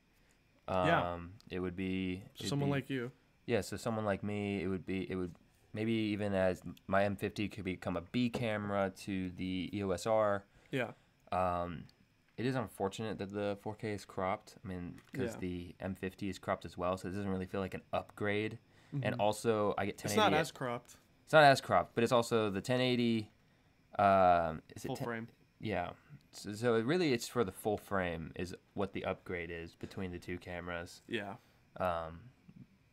It would be someone like you. Yeah, so someone like me, it would maybe even as my M50 could become a B camera to the EOS R. Yeah. It is unfortunate that the 4K is cropped. I mean, because the M50 is cropped as well, so it doesn't really feel like an upgrade. And also, I get 1080. It's not as cropped. It's not as cropped, but it's also the 1080. Full frame. Yeah. So it's for the full frame is what the upgrade is between the two cameras. Yeah.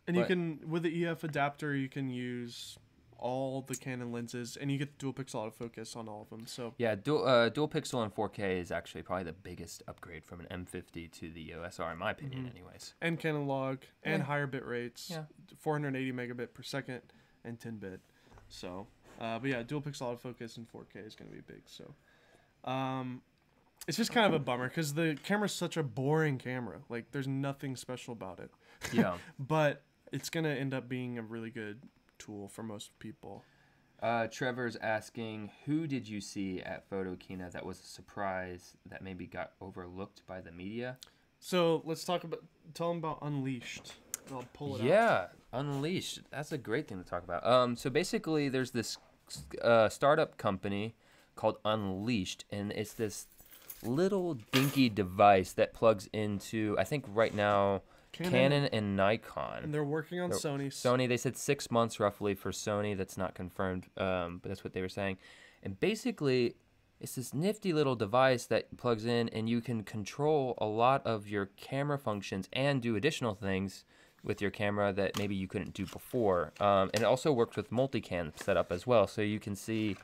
And you can, with the EF adapter, you can use all the Canon lenses, and you get dual pixel autofocus on all of them. So Yeah, dual pixel in 4K is actually probably the biggest upgrade from an M50 to the EOS R, in my opinion, anyways. and Canon log and Yeah. higher bit rates, Yeah. 480 megabit per second and 10 bit. So, but yeah, dual pixel autofocus in 4K is going to be big. So, it's just kind of a bummer because the camera's such a boring camera. Like, there's nothing special about it. Yeah. But it's going to end up being a really good tool for most people. Trevor's asking, who did you see at Photokina that was a surprise that maybe got overlooked by the media? So let's tell them about Unleashed. I'll pull it out. Yeah, Unleashed. That's a great thing to talk about. So basically, there's this startup company called Unleashed, and it's this little dinky device that plugs into, I think right now, Canon and Nikon. And they're working on Sony. Sony, they said 6 months roughly for Sony. That's not confirmed, but that's what they were saying. And basically, it's this nifty little device that plugs in, and you can control a lot of your camera functions and do additional things with your camera that maybe you couldn't do before. And it also works with multicam setup as well, so you can see,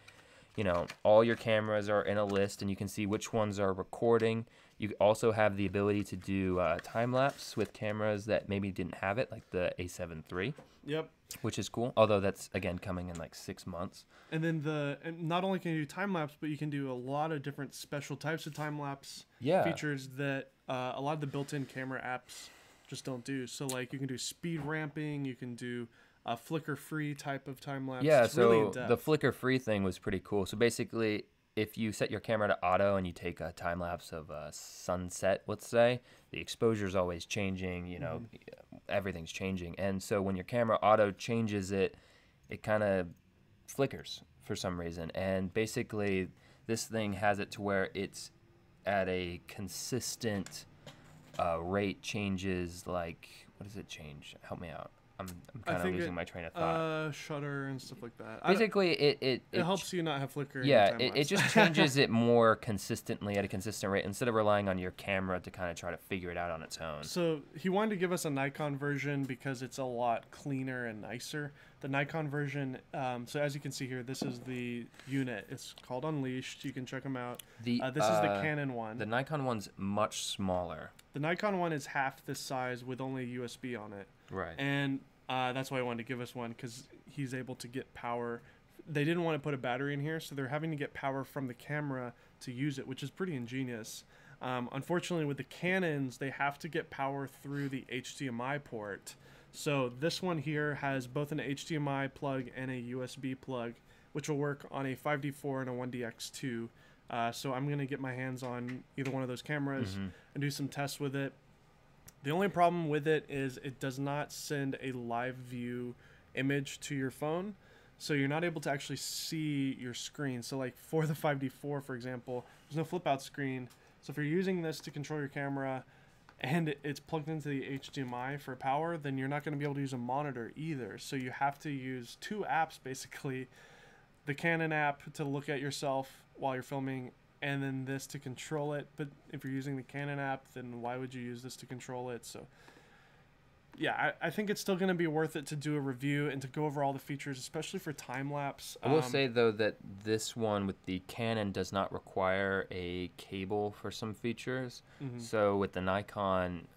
you know, all your cameras are in a list, and you can see which ones are recording. You also have the ability to do time lapse with cameras that maybe didn't have it, like the A7 III. Yep. Which is cool, although that's again coming in like 6 months. And then and not only can you do time lapse, but you can do a lot of different special types of time lapse features that a lot of the built-in camera apps just don't do. So like you can do speed ramping, you can do a flicker-free type of time lapse. Yeah, it's so really in-depth. the flicker-free thing was pretty cool. So basically, if you set your camera to auto and you take a time lapse of a sunset, let's say, the exposure is always changing. You know, everything's changing, and so when your camera auto changes it, it kind of flickers for some reason. And basically, this thing has it to where it's at a consistent rate changes. Like, what does it change? Help me out. I'm kind of losing my train of thought. Shutter and stuff like that. Basically, it helps you not have flicker. Yeah, it just changes it more consistently at a consistent rate instead of relying on your camera to kind of try to figure it out on its own. So he wanted to give us a Nikon version because it's a lot cleaner and nicer. The Nikon version, so as you can see here, this is the unit. It's called Unleashed. You can check them out. This is the Canon one. The Nikon one's much smaller. The Nikon one is half this size with only USB on it. Right. And that's why I wanted to give us one, because he's able to get power. They didn't want to put a battery in here, so they're having to get power from the camera to use it, which is pretty ingenious. Unfortunately, with the Canons, they have to get power through the HDMI port. So this one here has both an HDMI plug and a USB plug, which will work on a 5D4 and a 1DX2. So I'm going to get my hands on either one of those cameras and do some tests with it. The only problem with it is it does not send a live view image to your phone, so you're not able to actually see your screen. So like for the 5D4, for example, there's no flip out screen. So if you're using this to control your camera and it's plugged into the HDMI for power, then you're not going to be able to use a monitor either. So you have to use two apps, basically. The Canon app to look at yourself while you're filming, and then this to control it. But if you're using the Canon app, then why would you use this to control it? So yeah, I think it's still going to be worth it to do a review and to go over all the features, especially for time lapse. I will say though that this one with the Canon does not require a cable for some features. So with the Nikon,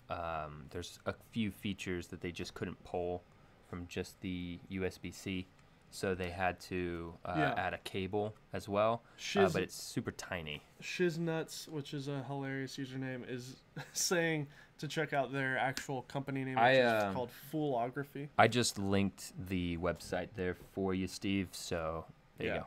there's a few features that they just couldn't pull from just the USB-C. So they had to add a cable as well, but it's super tiny. Shiznuts, which is a hilarious username, is saying to check out their actual company name, which is called Foolography. I just linked the website there for you, Steve, so there you go.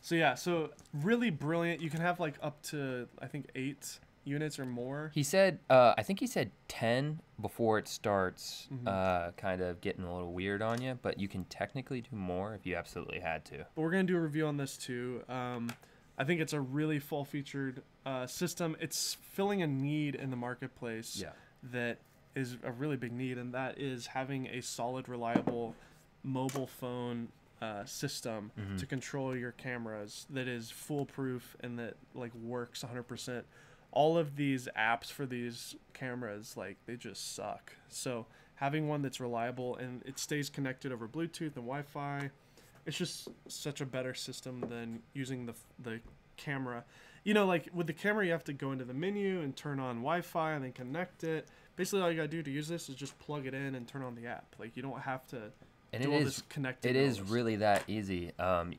So yeah, so really brilliant. You can have like up to, I think, 8 units or more. He said, I think he said 10 before it starts kind of getting a little weird on you, but you can technically do more if you absolutely had to. But we're going to do a review on this too. I think it's a really full-featured system. It's filling a need in the marketplace that is a really big need, and that is having a solid, reliable mobile phone system to control your cameras that is foolproof and that like works 100%. All of these apps for these cameras, like, they just suck. So having one that's reliable and it stays connected over Bluetooth and Wi-Fi, It's just such a better system than using the camera. You know, like with the camera, you have to go into the menu and turn on Wi-Fi and then connect it. Basically, all you gotta do to use this is just plug it in and turn on the app. Like, you don't have to do all this connecting. It is really that easy.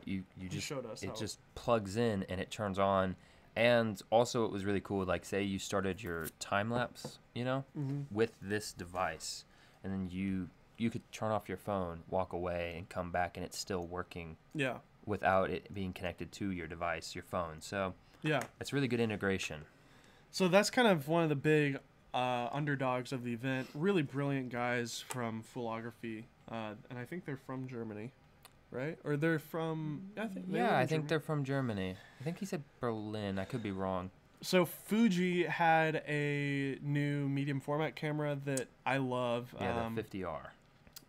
You just showed us it just plugs in and it turns on. And also, it was really cool. Like, say you started your time lapse, you know, with this device, and then you could turn off your phone, walk away, and come back, and it's still working. Yeah. Without it being connected to your device, your phone. So yeah, it's really good integration. So that's kind of one of the big underdogs of the event. Really brilliant guys from Photography, and I think they're from Germany. Right? Or they're from... I think they're from Germany. I think he said Berlin. I could be wrong. So Fuji had a new medium format camera that I love. Yeah, the 50R.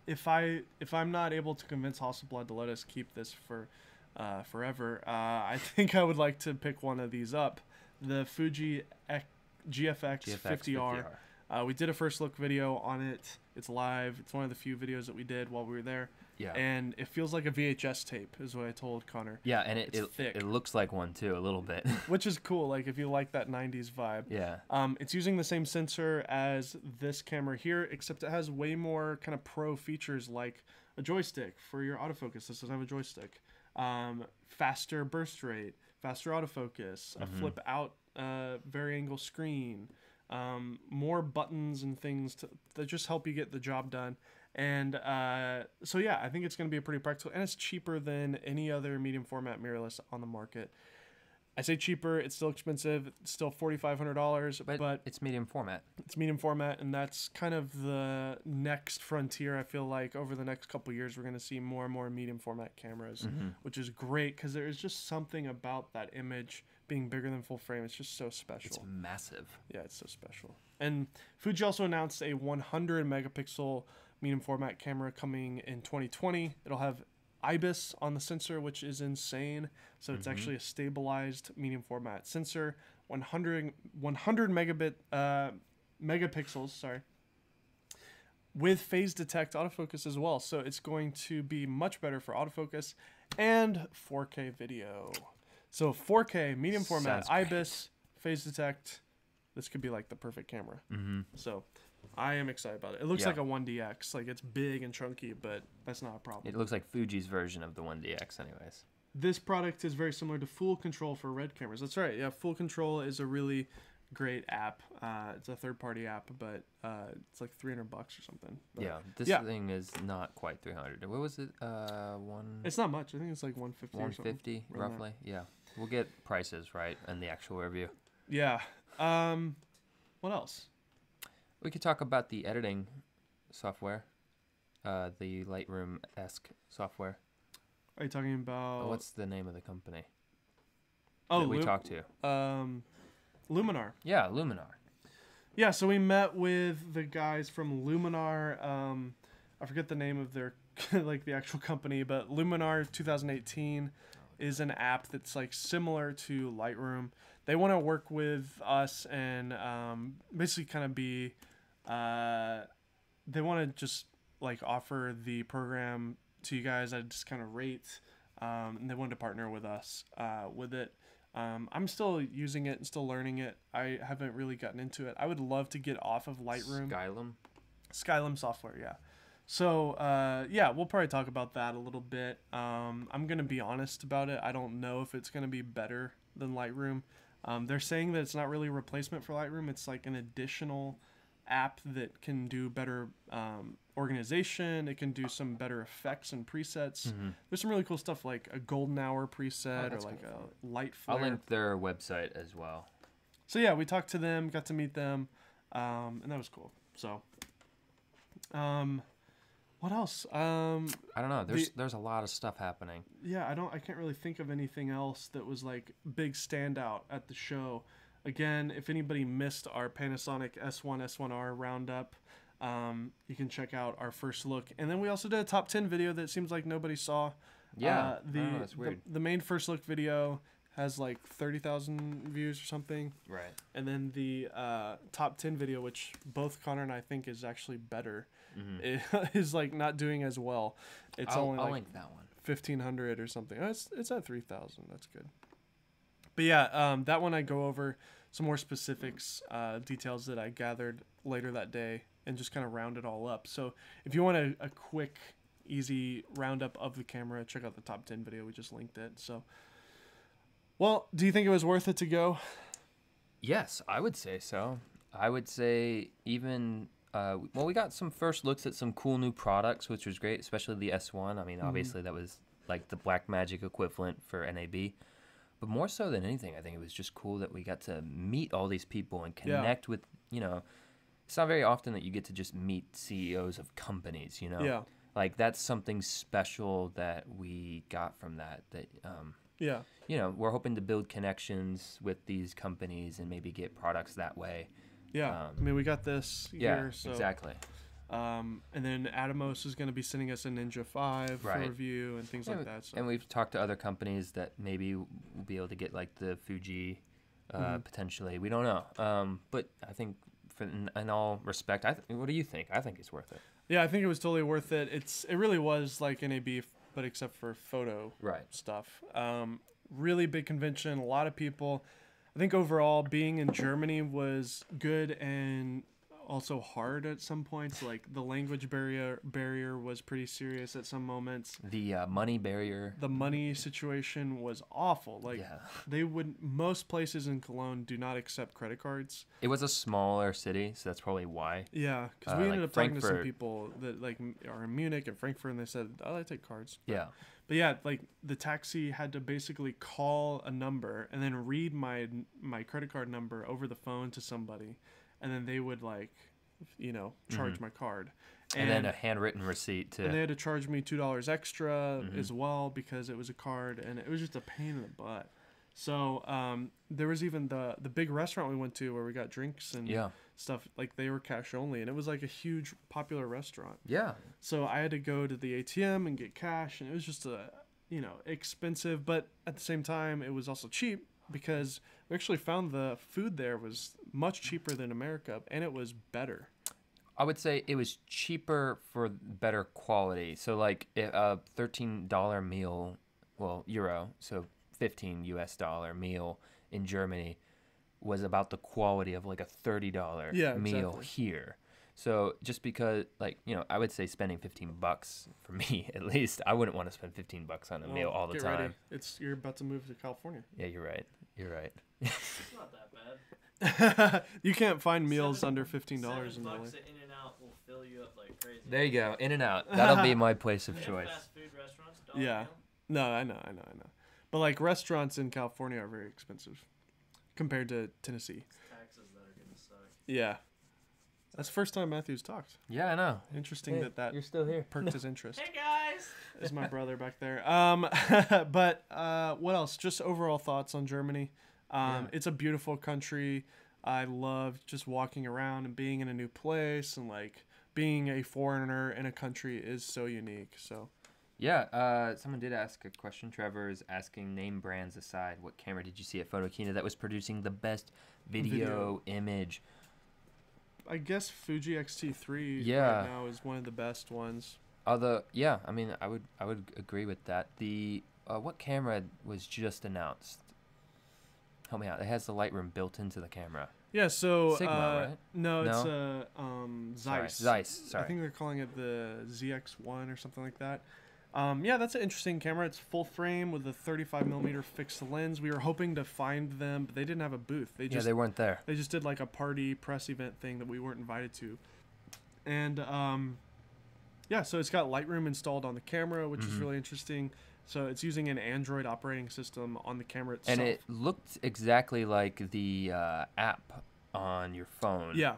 If I'm not able to convince Hasselblad to let us keep this for forever, I think I would like to pick one of these up. The Fuji GFX 50R. We did a first look video on it. It's live. It's one of the few videos that we did while we were there. Yeah. And it feels like a VHS tape, is what I told Connor. Yeah, and it looks like one too, a little bit. Which is cool, like if you like that 90s vibe. Yeah. It's using the same sensor as this camera here, except it has way more kind of pro features like a joystick for your autofocus. This doesn't have a joystick. Faster burst rate, faster autofocus, a flip out vari-angle screen, more buttons and things that just help you get the job done. And so yeah, I think it's going to be a pretty practical, and it's cheaper than any other medium format mirrorless on the market. I say cheaper, it's still expensive. It's still $4,500, but it's medium format. It's medium format, and that's kind of the next frontier. I feel like over the next couple of years, we're going to see more and more medium format cameras, which is great because there is just something about that image being bigger than full frame. It's just so special. It's massive. Yeah, it's so special. And Fuji also announced a 100 megapixel medium format camera coming in 2020. It'll have IBIS on the sensor, which is insane. So it's actually a stabilized medium format sensor. 100 megapixels, sorry, with phase detect autofocus as well. So it's going to be much better for autofocus and 4K video. So 4K medium format, IBIS, phase detect. This could be like the perfect camera. So I am excited about it. It looks like a 1DX. Like, it's big and chunky, but that's not a problem. It looks like Fuji's version of the 1DX anyways. This product is very similar to Full Control for RED cameras. That's right. Yeah, Full Control is a really great app. It's a third-party app, but it's like $300 or something. But yeah, this thing is not quite 300. What was it? It's not much. I think it's like 150 or something. 150 roughly. Yeah. We'll get prices right in the actual review. Yeah. What else? We could talk about the editing software, the Lightroom-esque software. Are you talking about... what's the name of the company? That we talked to. Luminar. Yeah, Luminar. Yeah, so we met with the guys from Luminar. I forget the name of their like the actual company, but Luminar 2018 is an app that's like similar to Lightroom. They want to work with us and basically kind of be. They want to just like offer the program to you guys at a discounted rate, and they wanted to partner with us with it. I'm still using it and still learning it. I haven't really gotten into it. I would love to get off of Lightroom. Skylum software, yeah. So, yeah, we'll probably talk about that a little bit. I'm going to be honest about it. I don't know if it's going to be better than Lightroom. They're saying that it's not really a replacement for Lightroom. It's like an additional app that can do better organization. It can do some better effects and presets. There's some really cool stuff like a golden hour preset or like a light flare. I'll link their website as well. So yeah, we talked to them, got to meet them, and that was cool. So, what else? I don't know. There's a lot of stuff happening. Yeah, I can't really think of anything else that was like big standout at the show. Again, if anybody missed our Panasonic S1 S1R roundup, you can check out our first look. And then we also did a top 10 video that seems like nobody saw. Yeah, that's weird. The main first look video has like 30,000 views or something. Right. And then the top 10 video, which both Connor and I think is actually better, is like not doing as well. It's I'll link that one. 1,500 or something. Oh, it's at 3,000. That's good. But yeah, that one I go over some more specifics, details that I gathered later that day, and just kind of round it all up. So if you want a quick, easy roundup of the camera, check out the top 10 video. We just linked it. So, well, do you think it was worth it to go? Yes, I would say so. I would say even, we got some first looks at some cool new products, which was great, especially the S1. I mean, obviously that was like the Black Magic equivalent for NAB. But more so than anything, I think it was just cool that we got to meet all these people and connect with, it's not very often that you get to just meet CEOs of companies, Yeah. Like, that's something special that we got from that, we're hoping to build connections with these companies and maybe get products that way. Yeah. I mean, we got this here. So, exactly. And then Atomos is going to be sending us a Ninja 5 for review and things like that. So. And we've talked to other companies that maybe will be able to get like the Fuji potentially. We don't know. But I think in all respect, what do you think? I think it's worth it. Yeah, I think it was totally worth it. It really was like NAB, but except for photo stuff. Really big convention, a lot of people. I think overall being in Germany was good and also hard at some points. Like the language barrier was pretty serious at some moments. The money barrier. The money situation was awful. Like most places in Cologne do not accept credit cards. It was a smaller city, so that's probably why. Yeah, because we ended up talking to some people that like are in Munich and Frankfurt, and they said, "Oh, they take cards." Yeah. But yeah, like the taxi had to basically call a number and then read my credit card number over the phone to somebody, and then they would charge my card. And then a handwritten receipt too. And they had to charge me $2 extra as well because it was a card, and it was just a pain in the butt. So there was even the big restaurant we went to where we got drinks and stuff, like they were cash only, and it was like a huge popular restaurant. Yeah. So I had to go to the ATM and get cash, and it was just expensive, but at the same time it was also cheap because we actually found the food there was much cheaper than America, and it was better. I would say it was cheaper for better quality. So like a $13 meal, euro, so $15 US meal in Germany was about the quality of like a $30 meal here. So just because, I would say spending $15 for me at least, I wouldn't want to spend $15 on a meal all the time. Ready. You're about to move to California. Yeah, you're right. It's not that bad. You can't find meals under $15 in LA. $7 at In-N-Out will fill you up like crazy. There you go, In-N-Out. That'll be my place of choice. Fast food restaurants. No, I know. But like restaurants in California are very expensive compared to Tennessee. It's taxes that are gonna suck. Yeah. That's the first time Matthew's talked. Yeah, I know. Interesting that you're still here. Perked his interest. Hey guys. Is my brother back there. But what else? Just overall thoughts on Germany. It's a beautiful country. I love just walking around and being in a new place, and like being a foreigner in a country is so unique. So yeah, someone did ask a question. Trevor is asking, name brands aside, what camera did you see at Photokina that was producing the best video image? I guess Fuji X-T3 right now is one of the best ones. I mean, I would agree with that. The what camera was just announced? Help me out. It has the Lightroom built into the camera. Yeah, so Sigma, right? No, it's Zeiss. Zeiss. Sorry. I think they're calling it the ZX1 or something like that. That's an interesting camera. It's full frame with a 35mm fixed lens. We were hoping to find them, but they didn't have a booth. They weren't there. They just did like a party press event thing that we weren't invited to. And so it's got Lightroom installed on the camera, which is really interesting. So it's using an Android operating system on the camera itself. And it looked exactly like the app on your phone. Yeah.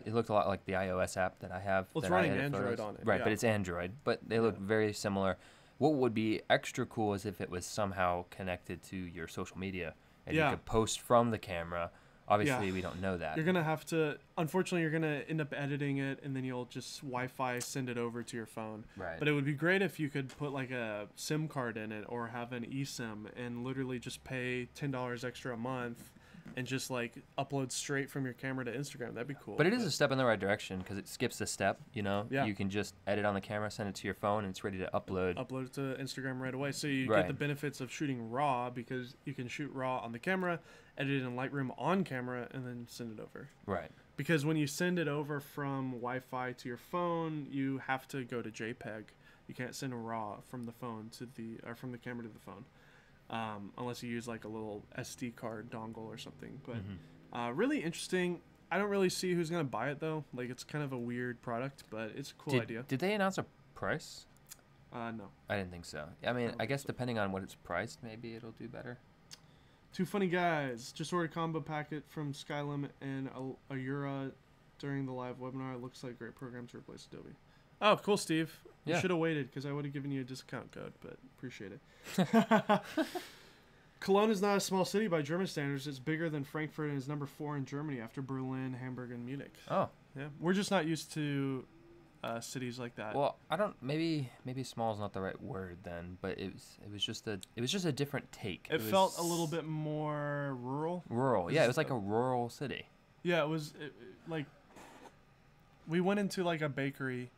It looked a lot like the iOS app that I have. Well, it's running Android on it. Right, but it's Android. But they look very similar. What would be extra cool is if it was somehow connected to your social media. And you could post from the camera. Obviously, we don't know that. You're going to have to... Unfortunately, you're going to end up editing it, and then you'll just Wi-Fi send it over to your phone. Right. But it would be great if you could put like a SIM card in it or have an eSIM and literally just pay $10 extra a month and just like upload straight from your camera to Instagram. That'd be cool. But it is a step in the right direction because it skips a step. You know, Yeah. you can just edit on the camera, send it to your phone, and it's ready to upload. Upload it to Instagram right away. So you Right. get the benefits of shooting raw because you can shoot raw on the camera, edit it in Lightroom on camera, and then send it over. Right. Because when you send it over from Wi-Fi to your phone, you have to go to JPEG. You can't send a RAW from the phone to from the camera to the phone, unless you use like a little SD card dongle or something. But really interesting. I don't really see who's gonna buy it though. Like it's kind of a weird product, but it's a cool idea. Did they announce a price? No. I didn't think so. I mean, don't I guess think so. depending on what it's priced, maybe it'll do better. Two funny guys just ordered a combo packet from Skylim and Ayura during the live webinar. It looks like a great program to replace Adobe. Oh, cool, Steve. You Yeah. should have waited because I would have given you a discount code, but appreciate it. Cologne is not a small city by German standards. It's bigger than Frankfurt and is number 4 in Germany after Berlin, Hamburg, and Munich. Oh, Yeah, we're just not used to cities like that. well, I don't. Maybe small is not the right word then, but it was just a different take. It felt a little bit more rural. rural. Yeah, it was like a rural city. Yeah, it was like we went into like a bakery,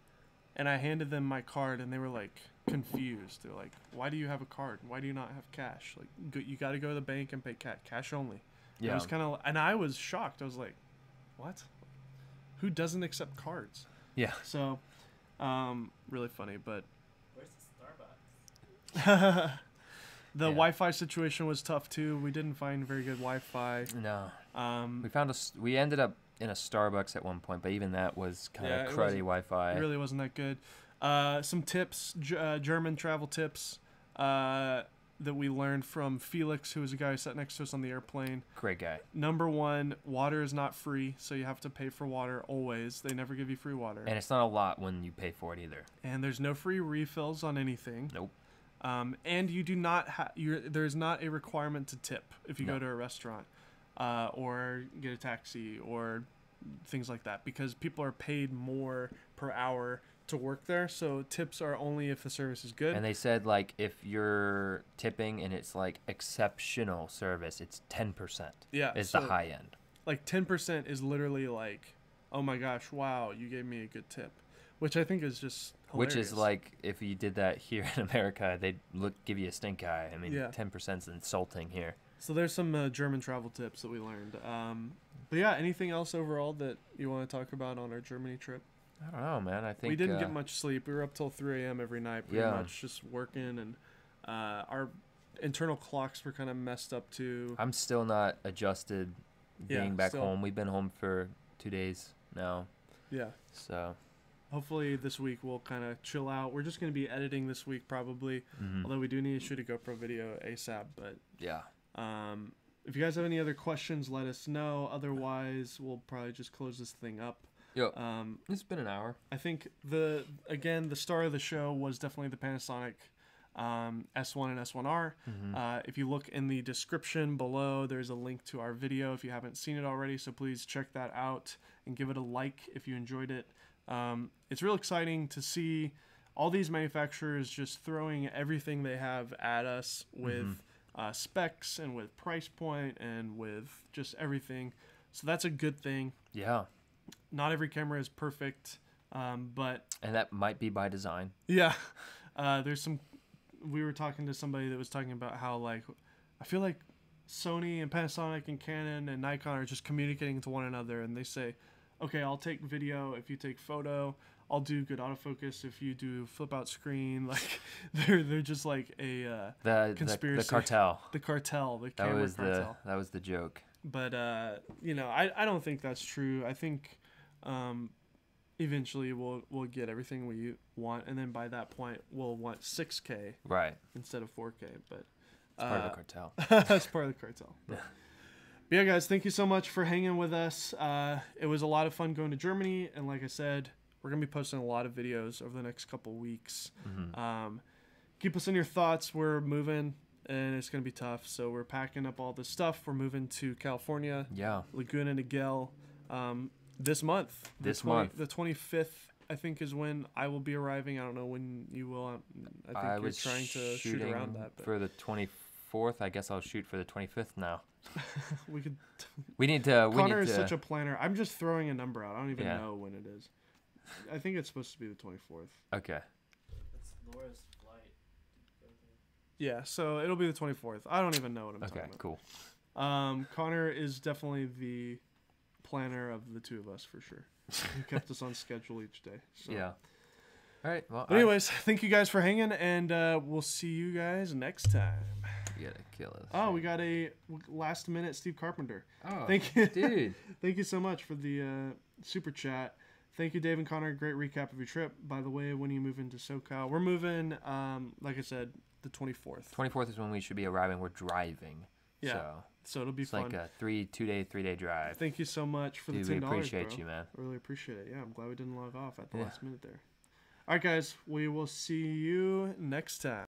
and I handed them my card, and they were like confused. They're like, "Why do you have a card? Why do you not have cash? Like, you got to go to the bank and pay cash only." Yeah. It was kind of, and I was shocked. I was like, "What? Who doesn't accept cards?" Yeah. So, really funny, but Where's the Starbucks? the Yeah. Wi-Fi situation was tough too. We didn't find very good Wi-Fi. No. Um, We ended up in a Starbucks at one point, but even that was kind Yeah, of it cruddy wasn't- Wi-Fi. It really wasn't that good. Some tips, German travel tips that we learned from Felix, who was a guy who sat next to us on the airplane. Great guy. Number one, water is not free, so you have to pay for water always. They never give you free water. And it's not a lot when you pay for it either. And there's no free refills on anything. Nope. And you do not there's not a requirement to tip if you No. go to a restaurant or get a taxi or things like that, because people are paid more per hour to work there, so tips are only if the service is good. And they said, like, if you're tipping and it's, like, exceptional service, it's 10%. Yeah, Is so the high end. like 10% is literally like, oh my gosh, wow, you gave me a good tip, which I think is just hilarious. Which is, like, if you did that here in America, they'd give you a stink eye. I mean, Yeah. 10% is insulting here. So there's some German travel tips that we learned. But yeah, anything else overall that you want to talk about on our Germany trip? I don't know, man. I think We didn't get much sleep. We were up till 3 a.m. every night, pretty Yeah. much just working, and our internal clocks were kind of messed up too. I'm still not adjusted Yeah, being back still. home. We've been home for 2 days now, Yeah. so. Hopefully this week we'll kind of chill out. We're just going to be editing this week probably, Mhm. although we do need to shoot a GoPro video ASAP. But Yeah. if you guys have any other questions, let us know. Otherwise, we'll probably just close this thing up. Yo, it's been an hour. I think the star of the show was definitely the Panasonic S1 and S1R. If you look in the description below, there's a link to our video if you haven't seen it already. So please check that out and give it a like if you enjoyed it. It's real exciting to see all these manufacturers just throwing everything they have at us with specs and with price point and with just everything. So that's a good thing. Yeah. Not every camera is perfect, but And that might be by design. yeah, there's some. We were talking to somebody that was talking about how, like, I feel like Sony and Panasonic and Canon and Nikon are just communicating to one another, and they say, okay, I'll take video if you take photo. I'll do good autofocus if you do flip out screen. Like they're just like a conspiracy. The cartel. The cartel, the That camera was cartel. the joke. But I don't think that's true. I think eventually we'll get everything we want, and then by that point we'll want 6K Right. instead of 4K. But It's part of the cartel. that's part of the cartel. But yeah, guys, thank you so much for hanging with us. It was a lot of fun going to Germany, and like I said, we're gonna be posting a lot of videos over the next couple weeks. Keep us in your thoughts. We're moving, and it's gonna be tough. So we're packing up all this stuff. We're moving to California, Yeah. Laguna Niguel, this month. This month. The 25th, I think, is when I will be arriving. I don't know when you will. I think you're was trying to shoot shooting around that. But for the 24th. I guess I'll shoot for the 25th now. We could. We need to. Connor is such a planner. I'm just throwing a number out. I don't even know when it is. I think it's supposed to be the 24th. Okay. That's Laura's flight. Yeah, so it'll be the 24th. I don't even know what I'm talking about. Cool. Connor is definitely the planner of the two of us for sure. He kept us on schedule each day. So. Yeah. All right. Well. But anyways, thank you guys for hanging, and we'll see you guys next time. We gotta kill it. Oh, we got a last minute Steve Carpenter. Oh, thank you, dude. Thank you so much for the super chat. Thank you, Dave and Connor. Great recap of your trip. By the way, when you move into SoCal, we're moving. Like I said, the 24th. 24th is when we should be arriving. We're driving. Yeah. So it'll be fun. It's like a 3-day drive. Thank you so much for the $10. We appreciate bro. you, man. I really appreciate it. Yeah, I'm glad we didn't log off at the last minute there. All right, guys. We will see you next time.